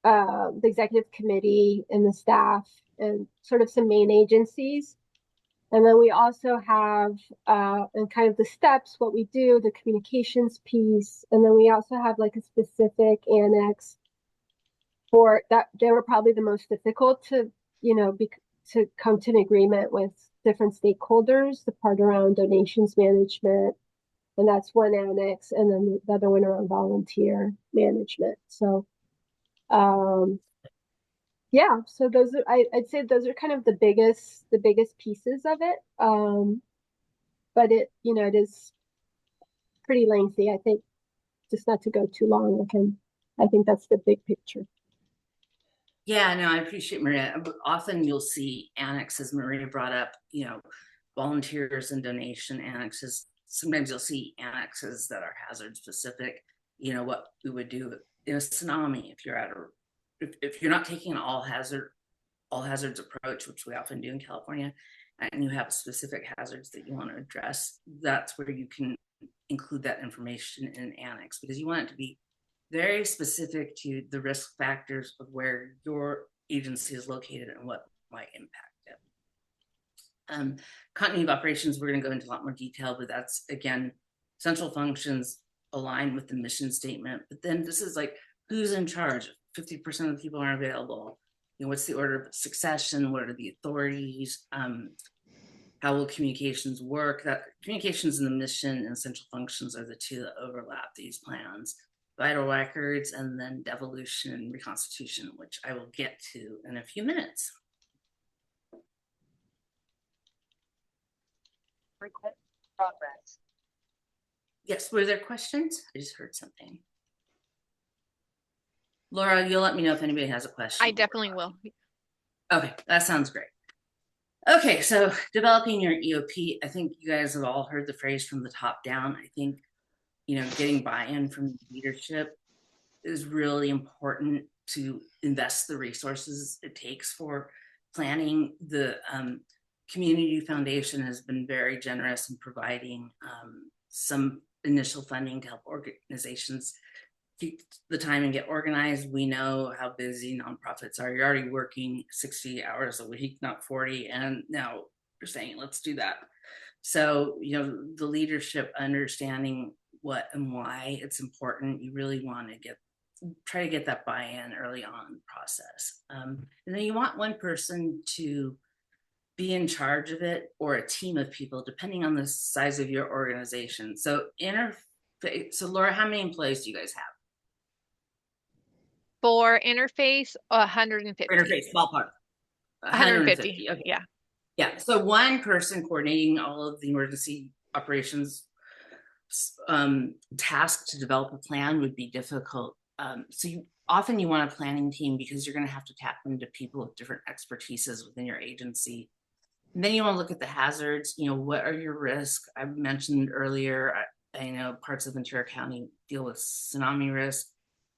the executive committee and the staff and sort of some main agencies. And then we also have and kind of the steps, what we do, the communications piece, and then we also have like a specific annex for that. They were probably the most difficult to, to come to an agreement with different stakeholders, the part around donations management, and that's one annex, and then the other one around volunteer management. So yeah, so those are I'd say those are kind of the biggest pieces of it. But it it is pretty lengthy. I think just not to go too long, I think that's the big picture. Yeah, no, I appreciate Maria. Often you'll see annexes, Maria brought up, volunteers and donation annexes. Sometimes you'll see annexes that are hazard specific. What we would do in a tsunami if you're if you're not taking an all hazards approach, which we often do in California, and you have specific hazards that you want to address, that's where you can include that information in an annex, because you want it to be very specific to the risk factors of where your agency is located and what might impact it. Continuity of operations, we're going to go into a lot more detail, but that's, again, central functions aligned with the mission statement. But then this is like, who's in charge? 50% of the people aren't available. What's the order of succession? What are the authorities? How will communications work? That communications and the mission and central functions are the two that overlap these plans. Vital records, and then devolution and reconstitution, which I will get to in a few minutes. Progress. Yes, were there questions? I just heard something. Laura, you'll let me know if anybody has a question. I definitely will. Okay, that sounds great. Okay, so developing your EOP, I think you guys have all heard the phrase from the top down. I think, getting buy-in from leadership is really important to invest the resources it takes for planning. The Community Foundation has been very generous in providing some initial funding to help organizations take the time and get organized. We know how busy nonprofits are. You're already working 60 hours a week, not 40, and now you're saying, let's do that. So, the leadership understanding what and why it's important, you really want to try to get that buy-in early on in the process. And then you want one person to be in charge of it, or a team of people, depending on the size of your organization. So so Laura, how many employees do you guys have? For interface, 150. Interface, ballpark. 150. Okay. Yeah. Yeah. So one person coordinating all of the emergency operations task to develop a plan would be difficult. So often you want a planning team, because you're going to have to tap into people with different expertises within your agency. And then you want to look at the hazards. What are your risks? I mentioned earlier, I know parts of Ventura County deal with tsunami risk.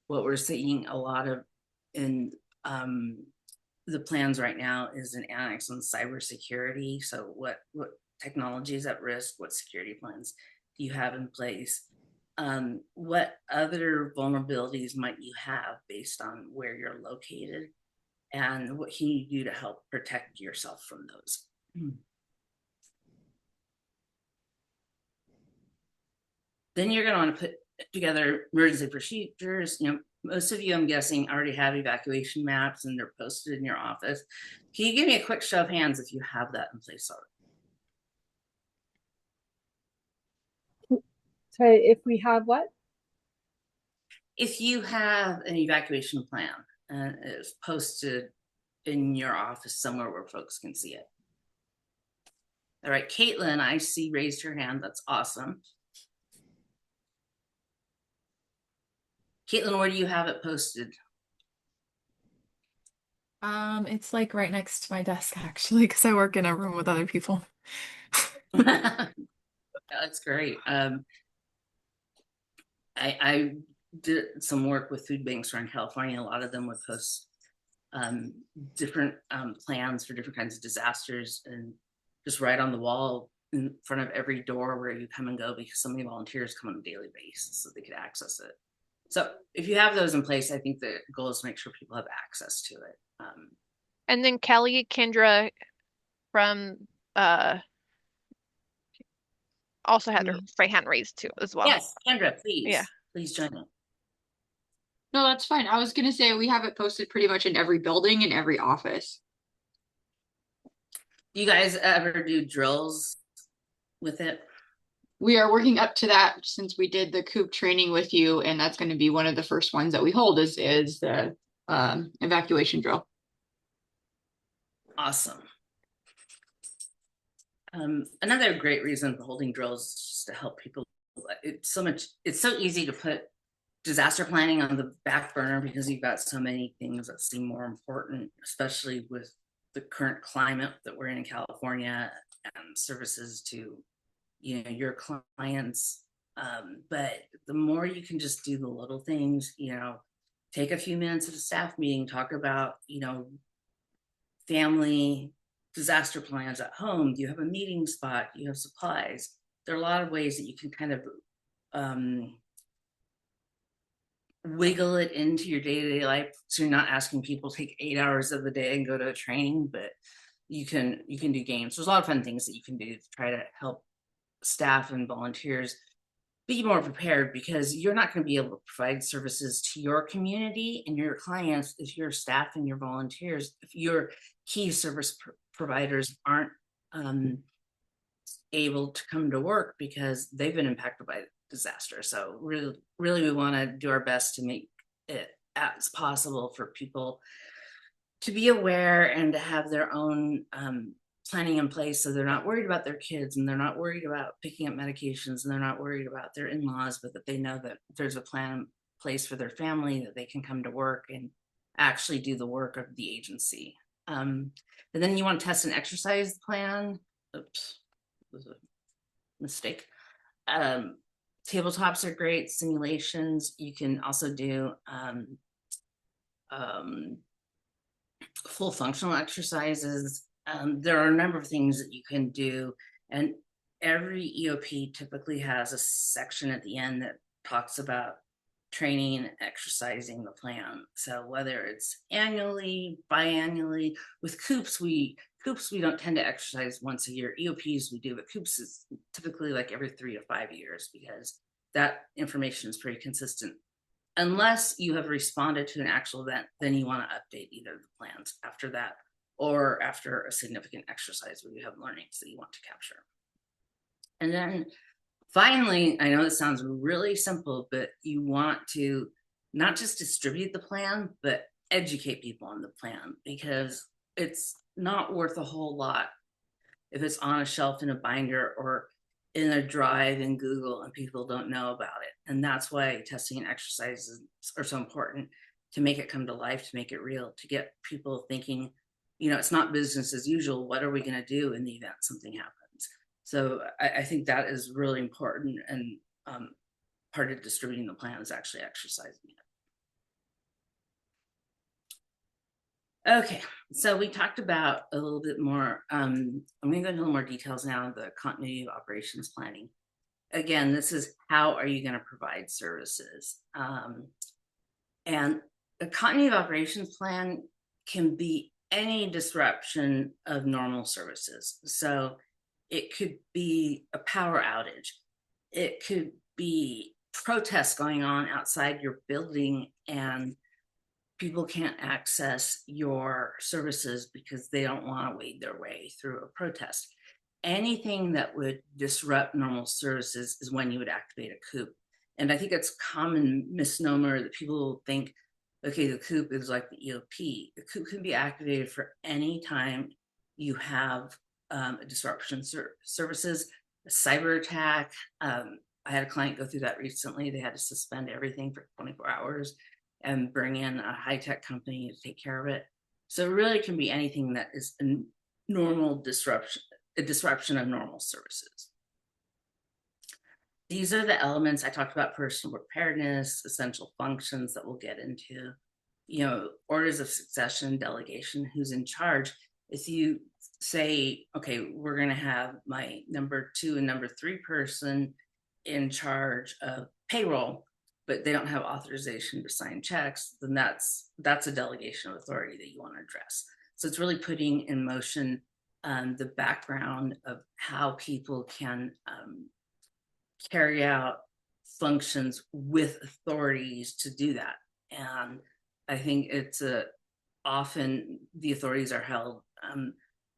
What we're seeing a lot of in the plans right now is an annex on cybersecurity. So what technology is at risk? What security plans do you have in place? What other vulnerabilities might you have based on where you're located? And what can you do to help protect yourself from those? Then you're going to want to put together emergency procedures. Most of you, I'm guessing, already have evacuation maps and they're posted in your office. Can you give me a quick show of hands if you have that in place already? Sorry, if we have what? If you have an evacuation plan and it's posted in your office somewhere where folks can see it. All right, Caitlin, I see raised her hand. That's awesome. Caitlin, where do you have it posted? It's like right next to my desk actually, because I work in a room with other people. That's great. I did some work with food banks around California. A lot of them would post different plans for different kinds of disasters, and just right on the wall in front of every door where you come and go, because so many volunteers come on a daily basis so they could access it. So if you have those in place, I think the goal is to make sure people have access to it. And then Kelly, Kendra from also had her hand raised too as well. Yes, Kendra, please. Yeah. Please join in. No, that's fine. I was gonna say we have it posted pretty much in every building and every office. Do you guys ever do drills with it? We are working up to that since we did the COOP training with you, and that's going to be one of the first ones that we hold is the evacuation drill. Awesome. Another great reason for holding drills is just to help people. It's so easy to put disaster planning on the back burner because you've got so many things that seem more important, especially with the current climate that we're in California and services to, you know, your clients. But the more you can just do the little things, you know, take a few minutes at a staff meeting, talk about, you know, family disaster plans at home. Do you have a meeting spot? Do you have supplies? There are a lot of ways that you can kind of wiggle it into your day-to-day life, so you're not asking people to take 8 hours of the day and go to a training, but you can do games. There's a lot of fun things that you can do to try to help staff and volunteers be more prepared, because you're not going to be able to provide services to your community and your clients if your staff and your volunteers, if your key service providers aren't able to come to work because they've been impacted by disaster. So really we want to do our best to make it as possible for people to be aware and to have their own planning in place, so they're not worried about their kids and they're not worried about picking up medications and they're not worried about their in-laws, but that they know that there's a plan in place for their family, that they can come to work and actually do the work of the agency. And then you want to test and exercise the plan. Oops, was a mistake. Tabletops are great, simulations. You can also do full functional exercises. There are a number of things that you can do, and every EOP typically has a section at the end that talks about training and exercising the plan. So whether it's annually, biannually, with COOPs we don't tend to exercise once a year. EOPs we do, but COOPs is typically like every 3 to 5 years, because that information is pretty consistent. Unless you have responded to an actual event, then you want to update either of the plans after that, or after a significant exercise where you have learnings that you want to capture. And then finally, I know this sounds really simple, but you want to not just distribute the plan, but educate people on the plan, because it's not worth a whole lot if it's on a shelf in a binder or in a drive in Google and people don't know about it. And that's why testing and exercises are so important, to make it come to life, to make it real, to get people thinking, you know, it's not business as usual. What are we going to do in the event something happens? So I think that is really important, and part of distributing the plan is actually exercising it. Okay, so we talked about a little bit more. I'm going to go into a little more details now, the continuity of operations planning. Again, this is how are you going to provide services? And a continuity of operations plan can be any disruption of normal services. So it could be a power outage. It could be protests going on outside your building and people can't access your services because they don't want to wade their way through a protest. Anything that would disrupt normal services is when you would activate a COOP. And I think it's a common misnomer that people think, okay, the COOP is like the EOP. The COOP can be activated for any time you have a disruption services, a cyber attack. I had a client go through that recently. They had to suspend everything for 24 hours and bring in a high-tech company to take care of it. So it really can be anything that is a normal disruption, a disruption of normal services. These are the elements I talked about: personal preparedness, essential functions that we'll get into, you know, orders of succession, delegation, who's in charge. If you say, okay, we're going to have my number 2 and number 3 person in charge of payroll, but they don't have authorization to sign checks, then that's a delegation of authority that you want to address. So it's really putting in motion the background of how people can carry out functions with authorities to do that. And I think it's often the authorities are held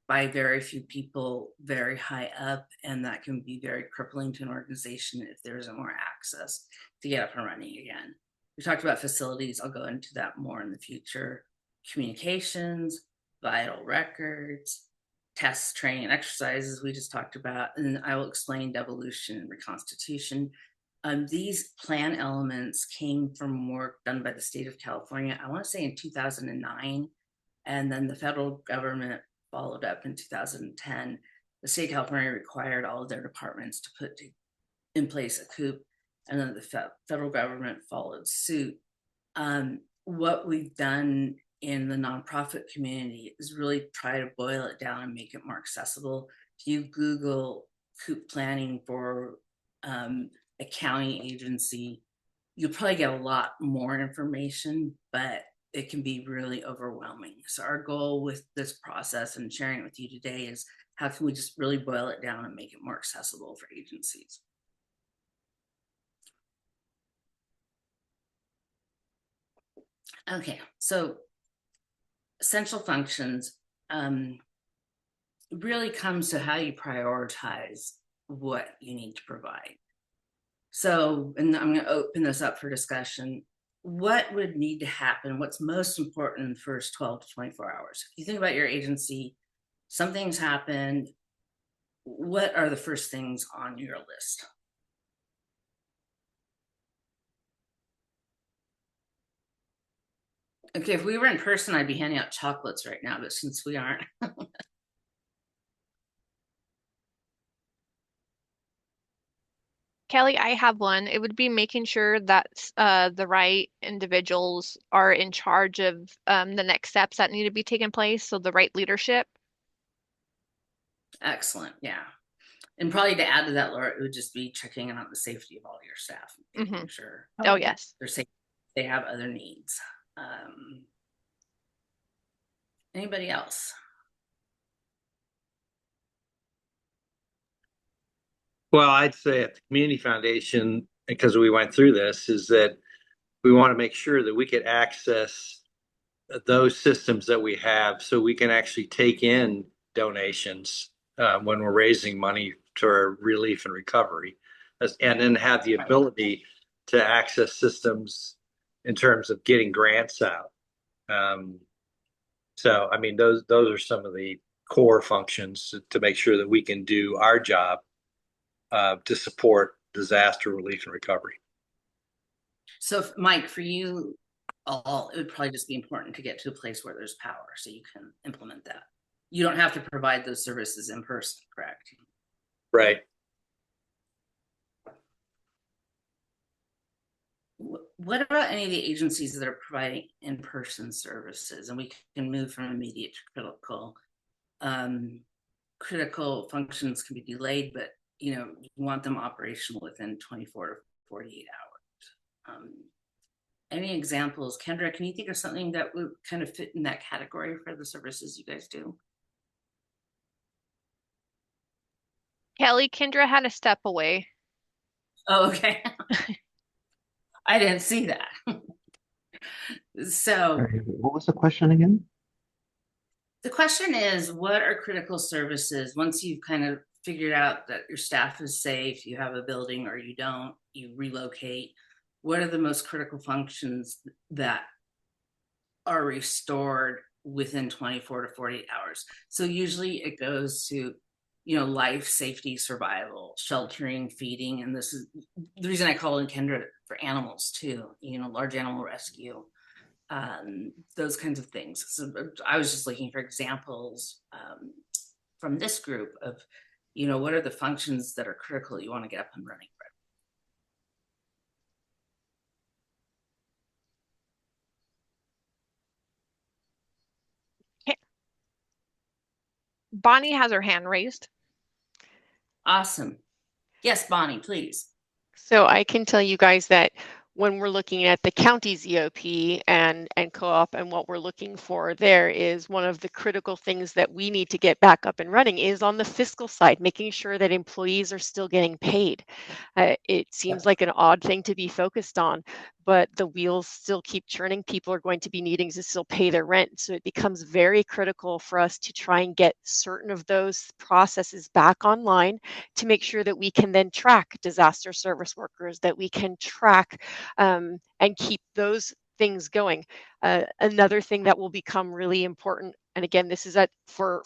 by very few people very high up, and that can be very crippling to an organization if there isn't more access to get up and running again. We talked about facilities. I'll go into that more in the future. Communications, vital records, tests, training, and exercises we just talked about, and I will explain devolution and reconstitution. These plan elements came from work done by the state of California, I want to say in 2009, and then the federal government followed up in 2010. The state of California required all of their departments to put in place a COOP, and then the federal government followed suit. What we've done in the nonprofit community is really try to boil it down and make it more accessible. If you Google COOP planning for a county agency, you'll probably get a lot more information, but it can be really overwhelming. So our goal with this process and sharing it with you today is how can we just really boil it down and make it more accessible for agencies. Okay, so essential functions really comes to how you prioritize what you need to provide. So, and I'm going to open this up for discussion. What would need to happen? What's most important in the first 12 to 24 hours? If you think about your agency, something's happened. What are the first things on your list? Okay, if we were in person, I'd be handing out chocolates right now, but since we aren't. Kelly, I have one. It would be making sure that the right individuals are in charge of the next steps that need to be taken place. So the right leadership. Excellent. Yeah. And probably to add to that, Laura, it would just be checking on the safety of all your staff, making sure Oh, yes. they're safe, they have other needs. Anybody else? Well, I'd say at the Community Foundation, because we went through this, is that we want to make sure that we could access those systems that we have so we can actually take in donations when we're raising money for relief and recovery, and then have the ability to access systems in terms of getting grants out. So, I mean, those are some of the core functions to make sure that we can do our job to support disaster relief and recovery. So, Mike, for you all, it would probably just be important to get to a place where there's power so you can implement that. You don't have to provide those services in person, correct? Right. What about any of the agencies that are providing in-person services? And we can move from immediate to critical. Critical functions can be delayed, but you want them operational within 24 to 48 hours. Any examples? Kendra, can you think of something that would kind of fit in that category for the services you guys do? Kelly, Kendra had to step away. Oh, okay. I didn't see that. So what was the question again? The question is, what are critical services once you've kind of figured out that your staff is safe, you have a building or you don't, you relocate? What are the most critical functions that are restored within 24 to 48 hours? So usually it goes to life, safety, survival, sheltering, feeding. And this is the reason I call in Kendra for animals too, large animal rescue, those kinds of things. So I was just looking for examples from this group of, what are the functions that are critical you want to get up and running. Bonnie has her hand raised. Awesome. Yes, Bonnie, please. So I can tell you guys that when we're looking at the county's EOP and co-op, and what we're looking for there is one of the critical things that we need to get back up and running is on the fiscal side, making sure that employees are still getting paid. It seems like an odd thing to be focused on, but the wheels still keep churning. People are going to be needing to still pay their rent. So it becomes very critical for us to try and get certain of those processes back online to make sure that we can then track disaster service workers, that we can track and keep those things going. Another thing that will become really important, and again, this is for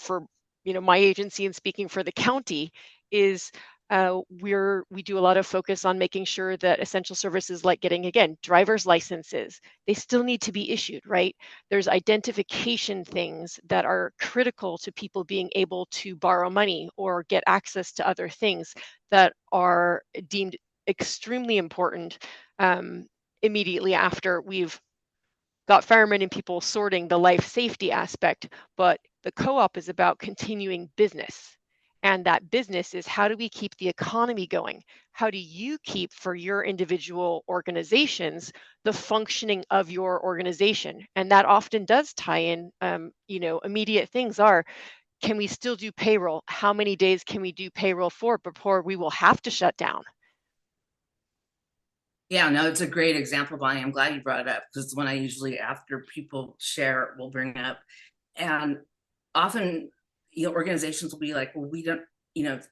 my agency and speaking for the county, is we do a lot of focus on making sure that essential services like getting, again, driver's licenses, they still need to be issued, right? There's identification things that are critical to people being able to borrow money or get access to other things that are deemed extremely important immediately after we've got firemen and people sorting the life safety aspect. But the co-op is about continuing business. And that business is, how do we keep the economy going? How do you keep, for your individual organizations, the functioning of your organization? And that often does tie in, immediate things are, can we still do payroll? How many days can we do payroll for before we will have to shut down? Yeah, no, it's a great example, Bonnie. I'm glad you brought it up, because when I usually, after people share, will bring up. And often, organizations will be like, well, we don't, you have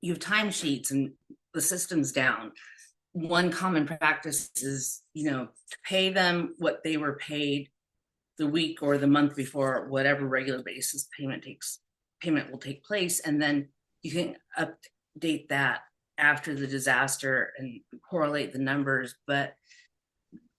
timesheets and the system's down. One common practice is, to pay them what they were paid the week or the month before, whatever regular basis payment will take place. And then you can update that after the disaster and correlate the numbers. But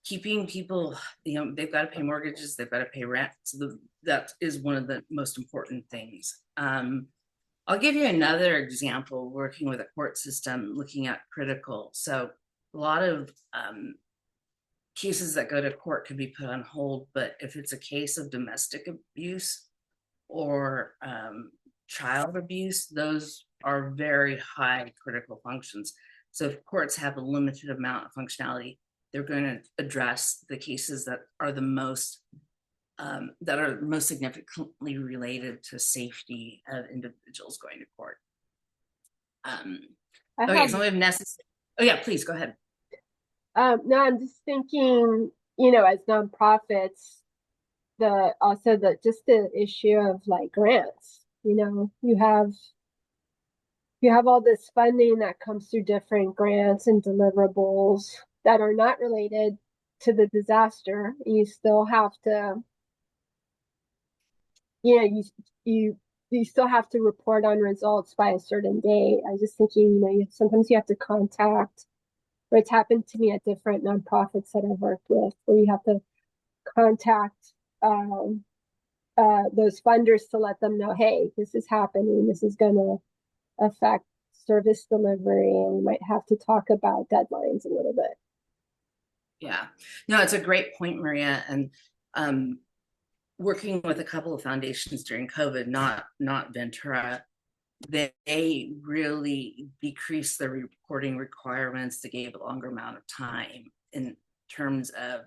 keeping people, they've got to pay mortgages, they've got to pay rent. So that is one of the most important things. I'll give you another example, working with a court system, looking at critical. So a lot of cases that go to court can be put on hold, but if it's a case of domestic abuse or child abuse, those are very high critical functions. So if courts have a limited amount of functionality, they're going to address the cases that are the most significantly related to safety of individuals going to court. So we have necessary. Oh yeah, please go ahead. No, I'm just thinking, as nonprofits, just the issue of like grants. You have all this funding that comes through different grants and deliverables that are not related to the disaster. You still have to, you still have to report on results by a certain date. I was just thinking, sometimes you have to contact, or it's happened to me at different nonprofits that I've worked with, where you have to contact those funders to let them know, hey, this is happening, this is going to affect service delivery, and we might have to talk about deadlines a little bit. Yeah, no, it's a great point, Maria. And working with a couple of foundations during COVID, not Ventura, they really decreased the reporting requirements. They gave a longer amount of time in terms of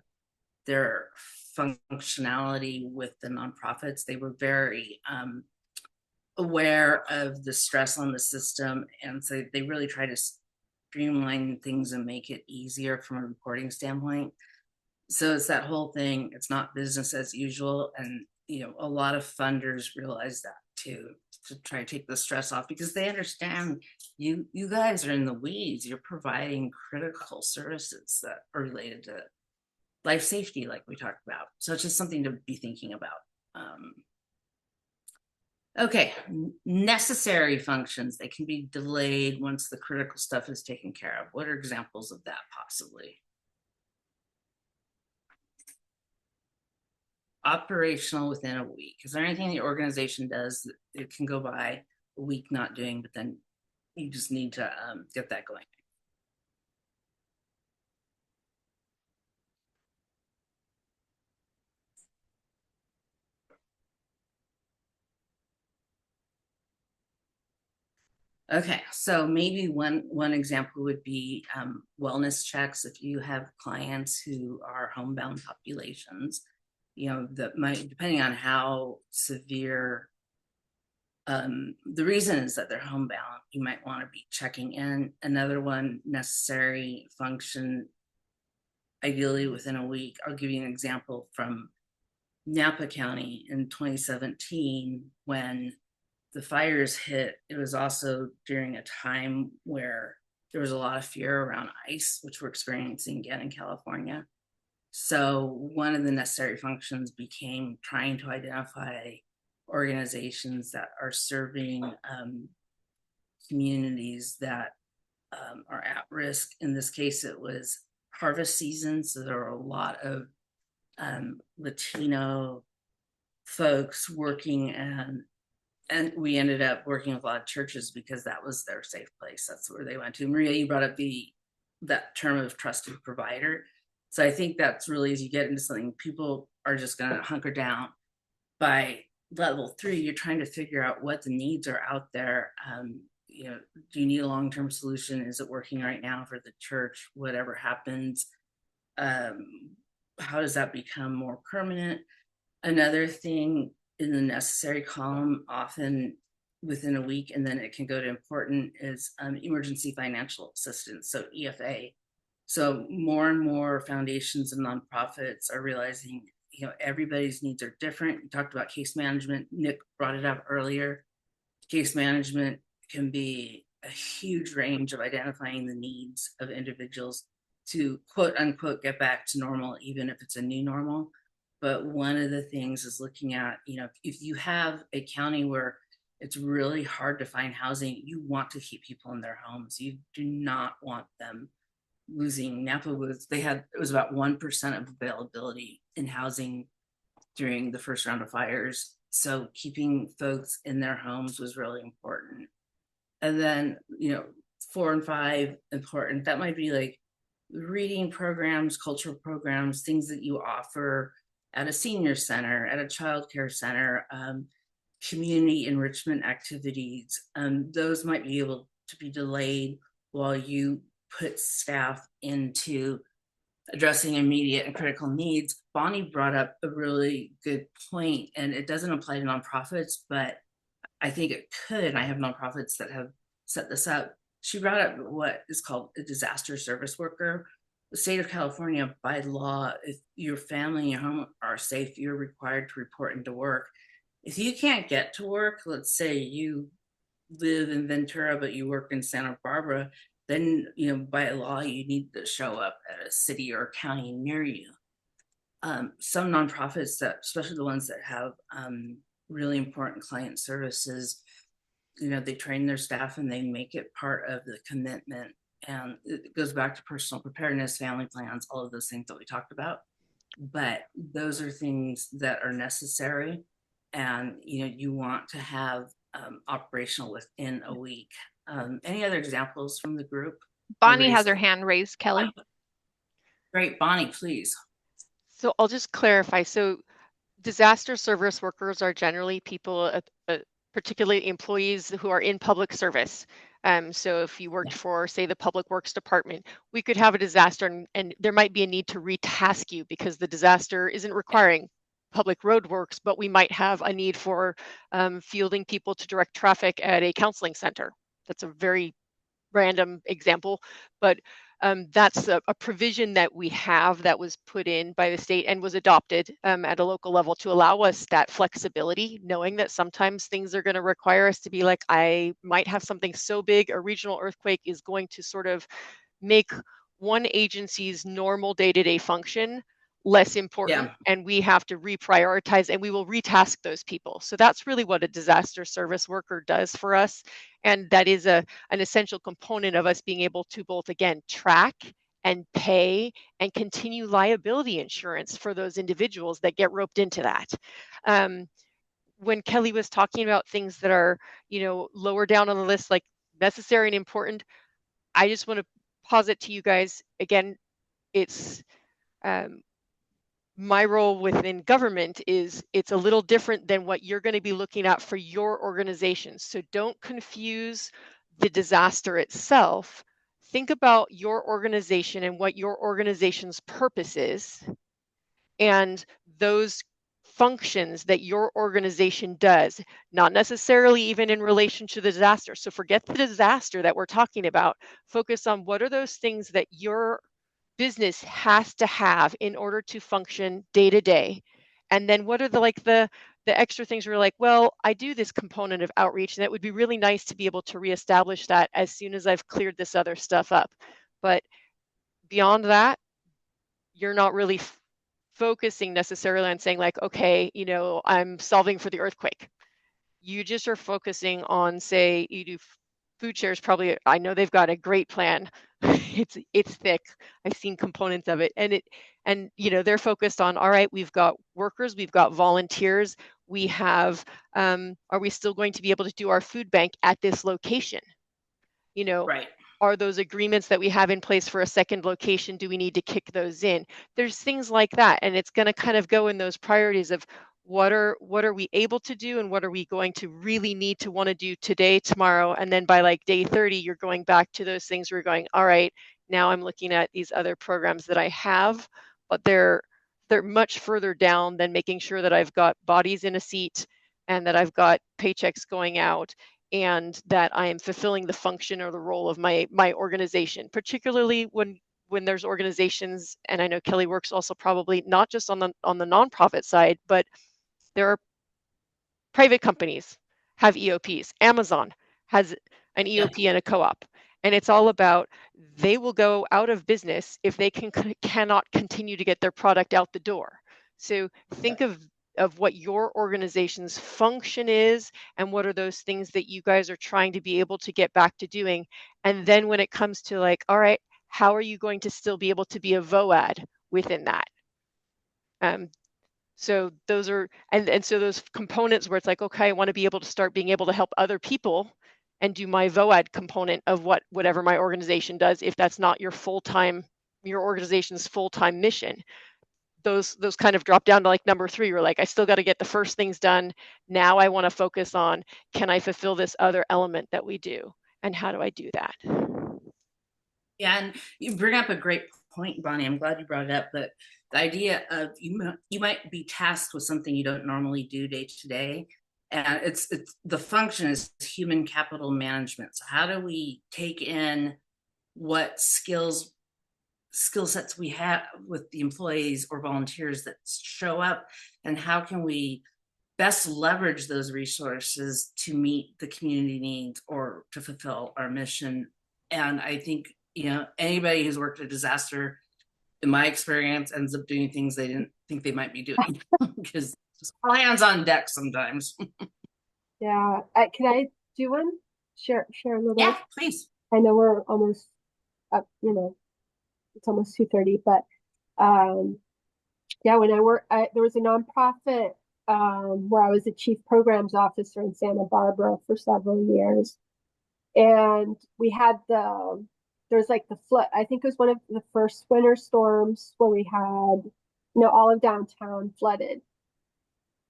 their functionality with the nonprofits. They were very aware of the stress on the system, and so they really try to streamline things and make it easier from a reporting standpoint. So it's that whole thing. It's not business as usual, and a lot of funders realize that too, to try to take the stress off, because they understand you guys are in the weeds. You're providing critical services that are related to life safety, like we talked about. So it's just something to be thinking about. Okay, necessary functions, they can be delayed once the critical stuff is taken care of. What are examples of that possibly? Operational within a week. Is there anything the organization does that it can go by a week not doing, but then you just need to get that going? Okay, so maybe one example would be wellness checks. If you have clients who are homebound populations, that might, depending on how severe, the reason is that they're homebound, you might want to be checking in. Another one, necessary function, ideally within a week. I'll give you an example from Napa County in 2017 when the fires hit. It was also during a time where there was a lot of fear around ICE, which we're experiencing again in California. So one of the necessary functions became trying to identify organizations that are serving communities that are at risk. In this case, it was harvest season, so there were a lot of Latino folks working, and we ended up working with a lot of churches because that was their safe place. That's where they went to. Maria, you brought up that term of trusted provider. So I think that's really, as you get into something, people are just going to hunker down. By level 3, you're trying to figure out what the needs are out there. Do you need a long-term solution? Is it working right now for the church? Whatever happens, how does that become more permanent? Another thing in the necessary column, often within a week, and then it can go to important, is emergency financial assistance, so EFA. So more and more foundations and nonprofits are realizing, everybody's needs are different. We talked about case management. Nick brought it up earlier. Case management can be a huge range of identifying the needs of individuals to quote unquote get back to normal, even if it's a new normal. But one of the things is looking at, if you have a county where it's really hard to find housing, you want to keep people in their homes. You do not want them losing. Napa it was about 1% of availability in housing during the first round of fires. So keeping folks in their homes was really important. And then, 4 and 5, important. That might be like reading programs, cultural programs, things that you offer at a senior center, at a childcare center, community enrichment activities. Those might be able to be delayed while you put staff into addressing immediate and critical needs. Bonnie brought up a really good point, and it doesn't apply to nonprofits, but I think it could. I have nonprofits that have set this up. She brought up what is called a disaster service worker. The state of California, by law, if your family and your home are safe, you're required to report into work. If you can't get to work, let's say you live in Ventura, but you work in Santa Barbara, then, by law, you need to show up at a city or county near you. Some nonprofits, especially the ones that have really important client services, they train their staff and they make it part of the commitment. And it goes back to personal preparedness, family plans, all of those things that we talked about. But those are things that are necessary. And, you want to have operational within a week. Any other examples from the group? Bonnie has her hand raised, Kelly. Great, Bonnie, please. So I'll just clarify. So disaster service workers are generally people, particularly employees who are in public service. So if you worked for, say, the Public Works Department, we could have a disaster and there might be a need to retask you because the disaster isn't requiring public road works, but we might have a need for fielding people to direct traffic at a counseling center. That's a very random example, but that's a provision that we have that was put in by the state and was adopted at a local level to allow us that flexibility, knowing that sometimes things are going to require us to be like, I might have something so big, a regional earthquake is going to sort of make one agency's normal day-to-day function less important, and we have to reprioritize and we will retask those people. So that's really what a disaster service worker does for us. And that is an essential component of us being able to both, again, track and pay and continue liability insurance for those individuals that get roped into that. When Kelly was talking about things that are, lower down on the list, like necessary and important, I just want to posit to you guys, again, it's my role within government is it's a little different than what you're going to be looking at for your organization. So don't confuse the disaster itself, think about your organization and what your organization's purpose is, and those functions that your organization does, not necessarily even in relation to the disaster. So forget the disaster that we're talking about. Focus on what are those things that your business has to have in order to function day to day. And then what are the extra things where you're like, well, I do this component of outreach, and it would be really nice to be able to reestablish that as soon as I've cleared this other stuff up. But beyond that, you're not really focusing necessarily on saying like, okay, I'm solving for the earthquake. You just are focusing on, say, you do food shares. Probably, I know they've got a great plan. It's thick. I've seen components of it, and they're focused on, all right, we've got workers, we've got volunteers, we have, are we still going to be able to do our food bank at this location? Right. Are those agreements that we have in place for a second location, do we need to kick those in? There's things like that, and it's going to kind of go in those priorities of what are we able to do, and what are we going to really need to want to do today, tomorrow, and then by like day 30, you're going back to those things where you're going, all right, now I'm looking at these other programs that I have, but they're much further down than making sure that I've got bodies in a seat and that I've got paychecks going out, and that I am fulfilling the function or the role of my organization, particularly when there's organizations, and I know Kelly works also probably not just on the nonprofit side, but there are private companies have EOPs. Amazon has an EOP and a co-op, and it's all about, they will go out of business if they cannot continue to get their product out the door. So think of what your organization's function is, and what are those things that you guys are trying to be able to get back to doing. And then when it comes to like, all right, how are you going to still be able to be a VOAD within that? So those are, and so those components where it's like, okay, I want to be able to start being able to help other people and do my VOAD component of whatever my organization does, if that's not your organization's full-time mission. Those kind of drop down to like number 3. You're like, I still got to get the first things done. Now I want to focus on, can I fulfill this other element that we do? And how do I do that? Yeah, and you bring up a great point, Bonnie. I'm glad you brought it up. But the idea of you might be tasked with something you don't normally do day to day. And it's the function is human capital management. So how do we take in what skill sets we have with the employees or volunteers that show up, and how can we best leverage those resources to meet the community needs or to fulfill our mission? And I think, anybody who's worked a disaster, in my experience, ends up doing things they didn't think they might be doing because it's all hands on deck sometimes. Yeah. Can I do one? Share a little? Yeah, please. I know we're almost up, it's almost 2:30, but yeah, when there was a nonprofit where I was a chief programs officer in Santa Barbara for several years. And we had there's like the flood. I think it was one of the first winter storms where we had, all of downtown flooded.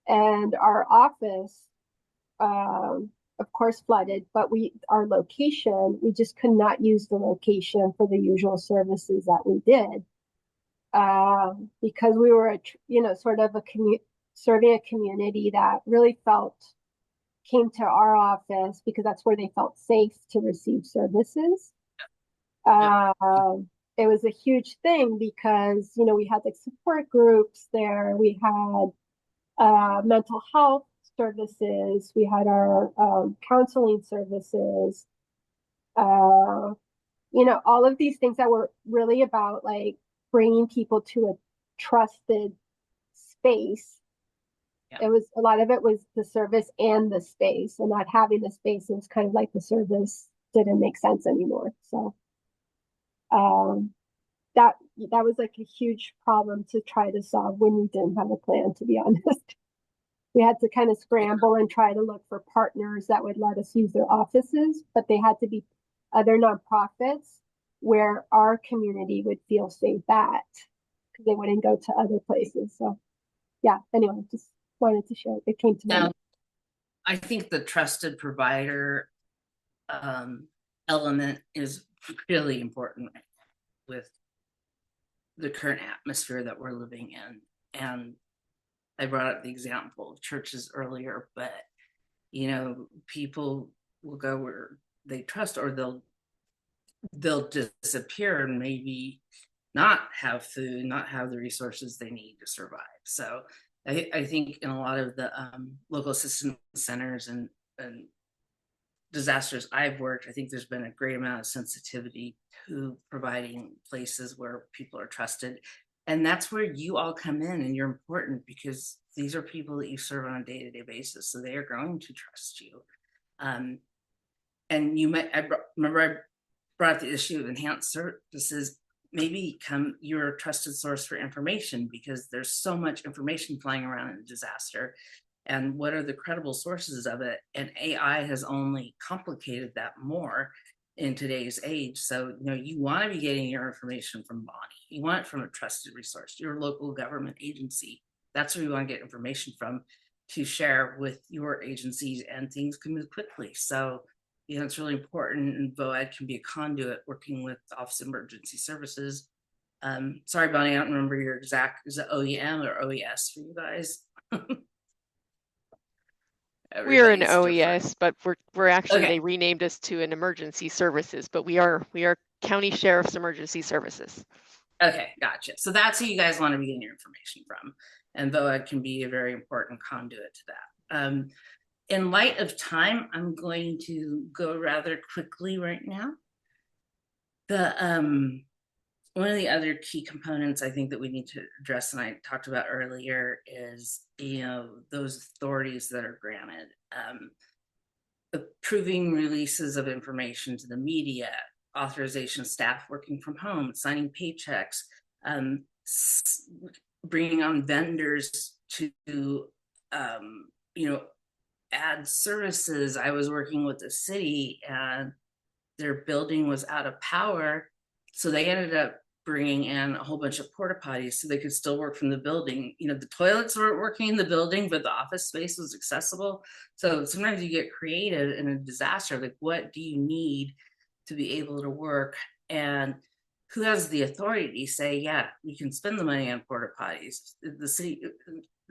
And our office, of course, flooded, but our location, we just could not use the location for the usual services that we did. Because we were, sort of serving a community that really came to our office because that's where they felt safe to receive services. It was a huge thing because, we had like support groups there. We had mental health services. We had our counseling services. All of these things that were really about like bringing people to a trusted space. Yeah. A lot of it was the service and the space, and not having the space. It was kind of like the service didn't make sense anymore. So that was like a huge problem to try to solve when we didn't have a plan, to be honest. We had to kind of scramble and try to look for partners that would let us use their offices, but they had to be other nonprofits where our community would feel safe at, because they wouldn't go to other places. So yeah, anyway, just wanted to share. It came to mind. I think the trusted provider element is really important with the current atmosphere that we're living in. And I brought up the example of churches earlier, but people will go where they trust, or they'll disappear and maybe not have food, not have the resources they need to survive. So I think in a lot of the local assistance centers and disasters I've worked, I think there's been a great amount of sensitivity to providing places where people are trusted. And that's where you all come in, and you're important because these are people that you serve on a day-to-day basis. So they are going to trust you. And I brought up the issue of enhanced services. Maybe become your trusted source for information, because there's so much information flying around in a disaster. And what are the credible sources of it? And AI has only complicated that more in today's age. So, you want to be getting your information from Bonnie. You want it from a trusted resource, your local government agency. That's where you want to get information from to share with your agencies, and things can move quickly. So, it's really important, and VOAD can be a conduit working with the Office of Emergency Services. Sorry, Bonnie, I don't remember your exact, is it OEM or OES for you guys? We're an Everybody's OES, but we're actually, Okay. they renamed us to an emergency services, but we are County Sheriff's Emergency Services. Okay, gotcha. So that's who you guys want to be getting your information from. And VOAD can be a very important conduit to that. In light of time, I'm going to go rather quickly right now. One of the other key components I think that we need to address, and I talked about earlier, is those authorities that are granted, approving releases of information to the media, authorization of staff working from home, signing paychecks, bringing on vendors to add services. I was working with the city, and their building was out of power, so they ended up bringing in a whole bunch of porta potties so they could still work from the building. The toilets weren't working in the building, but the office space was accessible. So sometimes you get creative in a disaster, like what do you need to be able to work, and who has the authority to say, yeah, you can spend the money on porta potties? The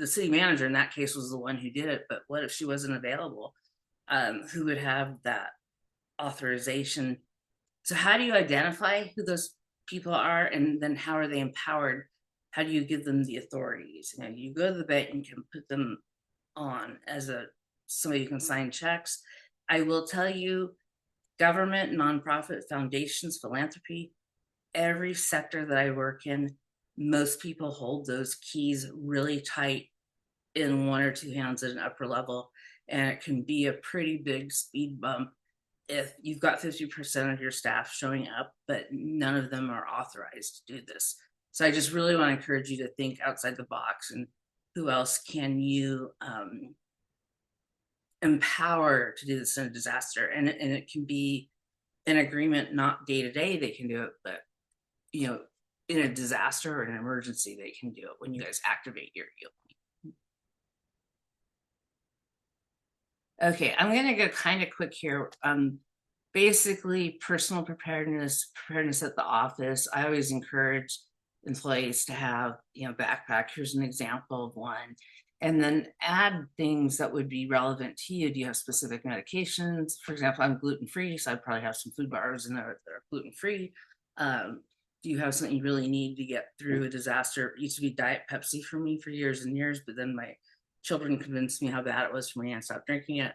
city manager in that case was the one who did it, but what if she wasn't available? Who would have that authorization? So how do you identify who those people are, and then how are they empowered? How do you give them the authorities? You go to the bank and can put them on as somebody who can sign checks. I will tell you, government, nonprofit, foundations, philanthropy, every sector that I work in, most people hold those keys really tight in one or two hands at an upper level, and it can be a pretty big speed bump if you've got 50% of your staff showing up, but none of them are authorized to do this. So I just really want to encourage you to think outside the box, and who else can you empower to do this in a disaster? And it can be an agreement, not day to day they can do it, but in a disaster or an emergency they can do it when you guys activate your EOP. Okay, I'm gonna go kind of quick here. Basically, personal preparedness at the office. I always encourage employees to have backpack. Here's an example of one. And then add things that would be relevant to you. Do you have specific medications? For example, I'm gluten-free, so I'd probably have some food bars in there that are gluten-free. Do you have something you really need to get through a disaster? It used to be Diet Pepsi for me for years and years, but then my children convinced me how bad it was for me and I stopped drinking it.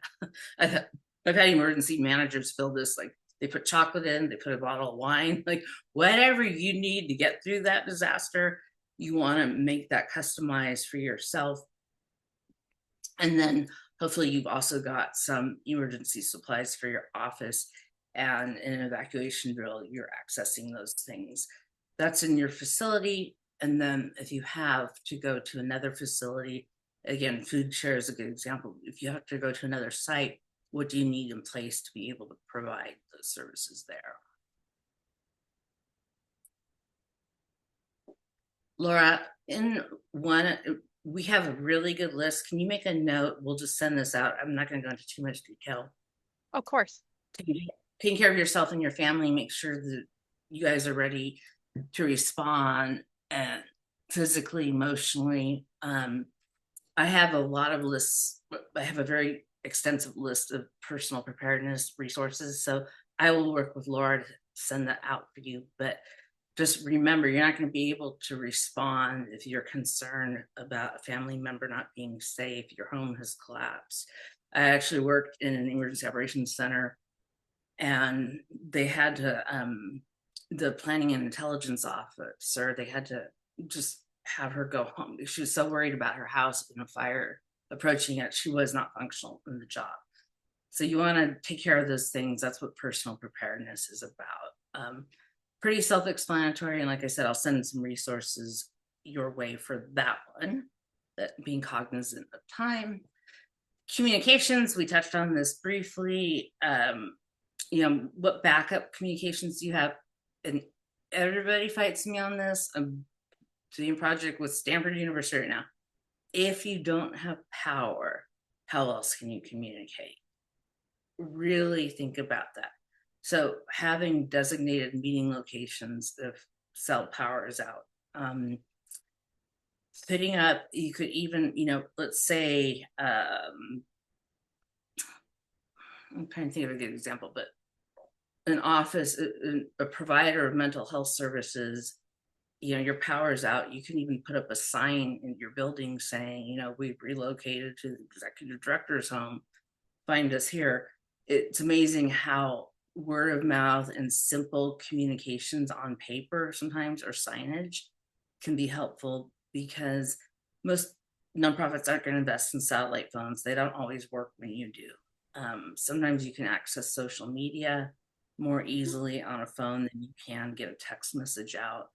I've had emergency managers fill this, like they put chocolate in, they put a bottle of wine, like whatever you need to get through that disaster, you want to make that customized for yourself. And then hopefully you've also got some emergency supplies for your office, and in an evacuation drill, you're accessing those things. That's in your facility. And then if you have to go to another facility, again, food share is a good example. If you have to go to another site, what do you need in place to be able to provide those services there? Laura, we have a really good list. Can you make a note? We'll just send this out. I'm not going to go into too much detail. Of course. taking care of yourself and your family, make sure that you guys are ready to respond, and physically, emotionally. I have a lot of lists. I have a very extensive list of personal preparedness resources. So I will work with Laura to send that out for you. But just remember, you're not going to be able to respond if you're concerned about a family member not being safe, your home has collapsed. I actually worked in an emergency operations center, and they had to, the planning and intelligence officer, they had to just have her go home. She was so worried about her house and a fire approaching it. She was not functional in the job. So you want to take care of those things. That's what personal preparedness is about. Pretty self-explanatory. And like I said, I'll send some resources your way for that one, that being cognizant of time. Communications, we touched on this briefly. What backup communications do you have? And everybody fights me on this. I'm doing a project with Stanford University right now. If you don't have power, how else can you communicate? Really think about that. So having designated meeting locations if cell power is out. Putting up, you could even, let's say, I'm trying to think of a good example, but an office, a provider of mental health services, your power's out, you can even put up a sign in your building saying, we've relocated to the executive director's home, find us here. It's amazing how word of mouth and simple communications on paper sometimes, or signage, can be helpful, because most nonprofits aren't going to invest in satellite phones. They don't always work when you do. Sometimes you can access social media more easily on a phone than you can get a text message out.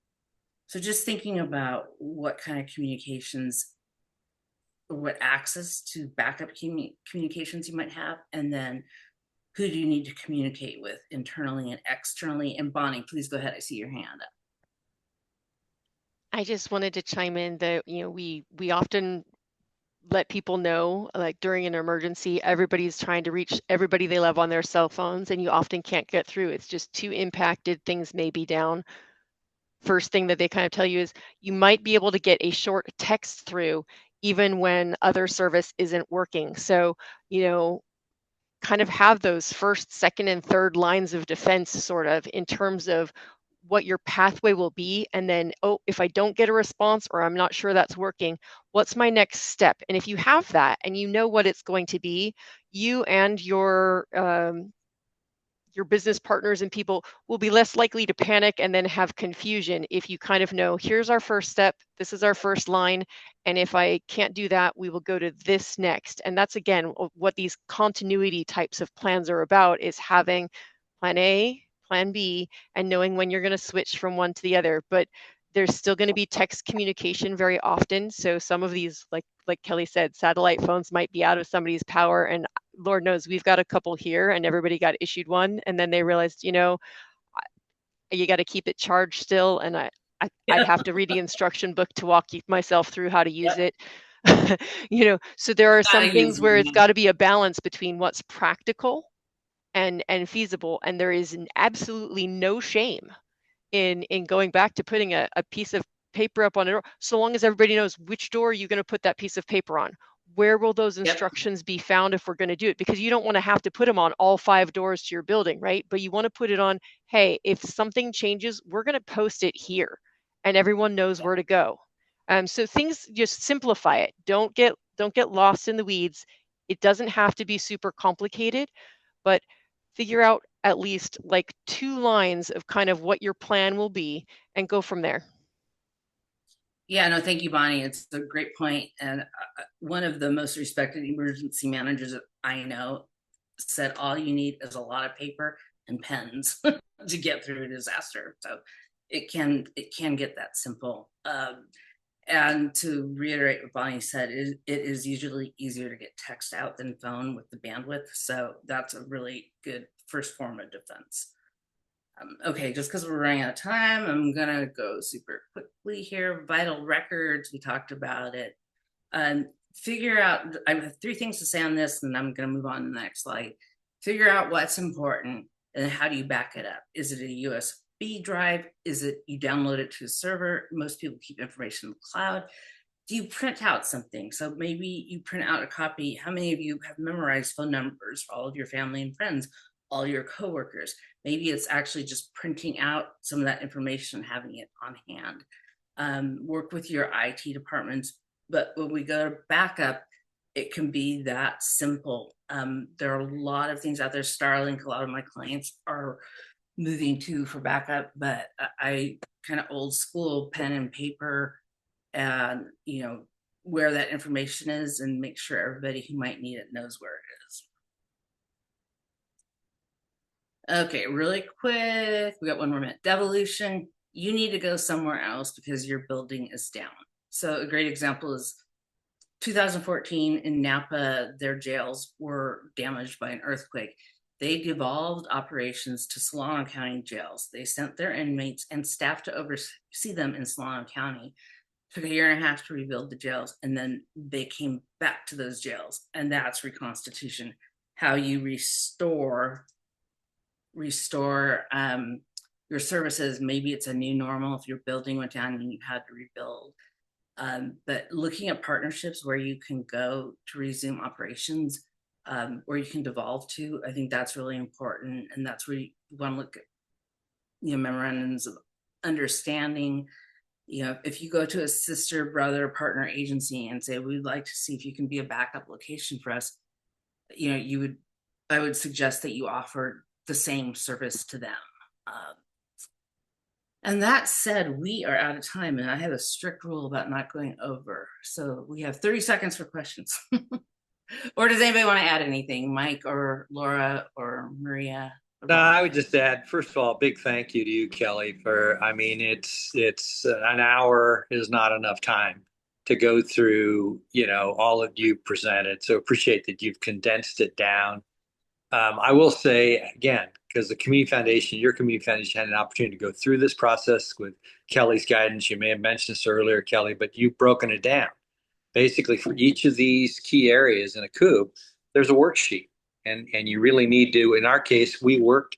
So just thinking about what kind of communications, or what access to backup communications you might have, and then who do you need to communicate with internally and externally. And Bonnie, please go ahead. I see your hand up. I just wanted to chime in that, we often let people know, like during an emergency, everybody's trying to reach everybody they love on their cell phones, and you often can't get through. It's just too impacted. Things may be down. First thing that they kind of tell you is you might be able to get a short text through even when other service isn't working. So, kind of have those first, second, and third lines of defense sort of in terms of what your pathway will be. And then, if I don't get a response, or I'm not sure that's working, what's my next step? And if you have that and you know what it's going to be, you and your business partners and people will be less likely to panic and then have confusion if you kind of know, here's our first step, this is our first line, and if I can't do that, we will go to this next. And that's, again, what these continuity types of plans are about, is having plan A, plan B, and knowing when you're going to switch from one to the other. But there's still going to be text communication very often. So some of these, like Kelly said, satellite phones might be out of somebody's power, and Lord knows we've got a couple here, and everybody got issued one, and then they realized, you got to keep it charged still, and I'd have to read the instruction book to walk myself through how to use it. So there are some things where it's got to be a balance between what's practical and feasible, and there is absolutely no shame in going back to putting a piece of paper up on a door, so long as everybody knows which door you're going to put that piece of paper on. Where will those instructions be found if we're going to do it? Because you don't want to have to put them on all 5 doors to your building, right? But you want to put it on, hey, if something changes, we're going to post it here, and everyone knows where to go. So things, just simplify it. Don't get lost in the weeds. It doesn't have to be super complicated, but figure out at least like 2 lines of kind of what your plan will be, and go from there. Yeah, no, thank you, Bonnie. It's a great point. And one of the most respected emergency managers that I know said, all you need is a lot of paper and pens to get through a disaster. So it can get that simple. And to reiterate what Bonnie said, it is usually easier to get text out than phone with the bandwidth. So that's a really good first form of defense. Okay, just because we're running out of time, I'm gonna go super quickly here. Vital records, we talked about it. Figure out, I have 3 things to say on this, and I'm gonna move on to the next slide. Figure out what's important And then how do you back it up? Is it a USB drive? Is it you download it to a server? Most people keep information in the cloud. Do you print out something? So maybe you print out a copy. How many of you have memorized phone numbers for all of your family and friends, all your coworkers? Maybe it's actually just printing out some of that information and having it on hand. Work with your IT departments. But when we go to backup, it can be that simple. There are a lot of things out there. Starlink, a lot of my clients are moving to for backup, but I kind of old school pen and paper, and where that information is, and make sure everybody who might need it knows where it is. Okay, really quick, we got 1 more minute. Devolution, you need to go somewhere else because your building is down. So a great example is 2014 in Napa, their jails were damaged by an earthquake. They devolved operations to Solano County jails. They sent their inmates and staff to oversee them in Solano County. Took a 1.5 years to rebuild the jails, and then they came back to those jails. And that's reconstitution, how you restore your services. Maybe it's a new normal if your building went down and you had to rebuild. But looking at partnerships where you can go to resume operations, where you can devolve to, I think that's really important. And that's where you want to look at, memorandums of understanding. If you go to a sister, brother, partner agency and say, we'd like to see if you can be a backup location for us, I would suggest that you offer the same service to them. And that said, we are out of time, and I have a strict rule about not going over. So we have 30 seconds for questions. Or does anybody want to add anything? Mike or Laura or Maria? No, I would just add, first of all, a big thank you to you, Kelly, it's an hour is not enough time to go through, all of you presented. So appreciate that you've condensed it down. I will say again, because the Community Foundation, your Community Foundation had an opportunity to go through this process with Kelly's guidance. You may have mentioned this earlier, Kelly, but you've broken it down. Basically, for each of these key areas in a COOP, there's a worksheet. And you really need to, in our case, we worked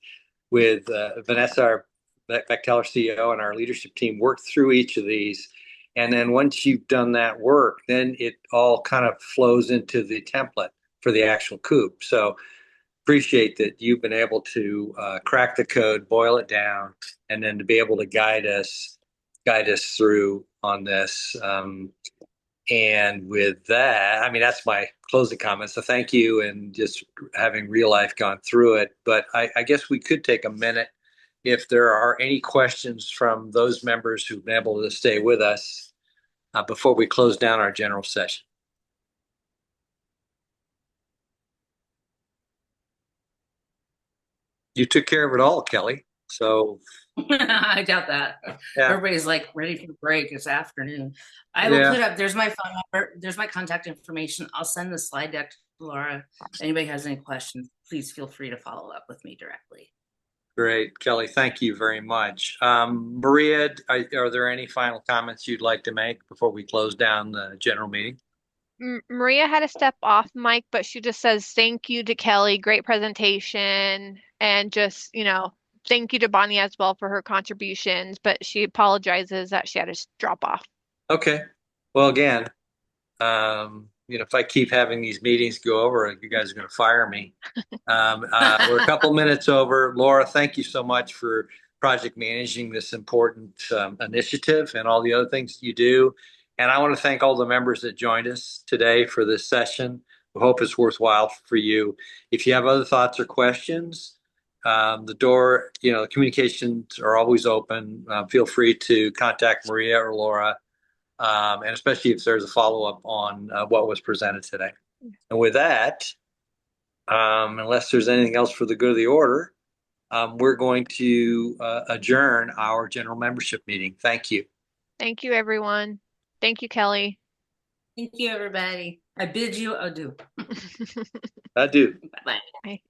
with Vanessa, our Bechtel CEO, and our leadership team worked through each of these. And then once you've done that work, then it all kind of flows into the template for the actual COOP. So appreciate that you've been able to crack the code, boil it down, and then to be able to guide us through on this. And with that, that's my closing comments. So thank you, and just having real life gone through it. But I guess we could take a minute if there are any questions from those members who've been able to stay with us before we close down our general session. You took care of it all, Kelly. So I doubt that. Yeah. Everybody's like ready for break this afternoon. I will put up, there's my phone number, there's my contact information. I'll send the slide deck to Laura. If anybody has any questions, please feel free to follow up with me directly. Great, Kelly. Thank you very much. Maria, are there any final comments you'd like to make before we close down the general meeting? Maria had to step off, Mike, but she just says thank you to Kelly. Great presentation. And just, thank you to Bonnie as well for her contributions, but she apologizes that she had to drop off. Okay. Well, again, if I keep having these meetings go over, you guys are going to fire me. We're a couple minutes over. Laura, thank you so much for project managing this important initiative and all the other things you do. And I want to thank all the members that joined us today for this session. We hope it's worthwhile for you. If you have other thoughts or questions, the door, the communications are always open. Feel free to contact Maria or Laura, and especially if there's a follow-up on what was presented today. And with that, unless there's anything else for the good of the order, we're going to adjourn our general membership meeting. Thank you. Thank you, everyone. Thank you, Kelly. Thank you, everybody. I bid you adieu. Adieu. Bye-bye. Bye.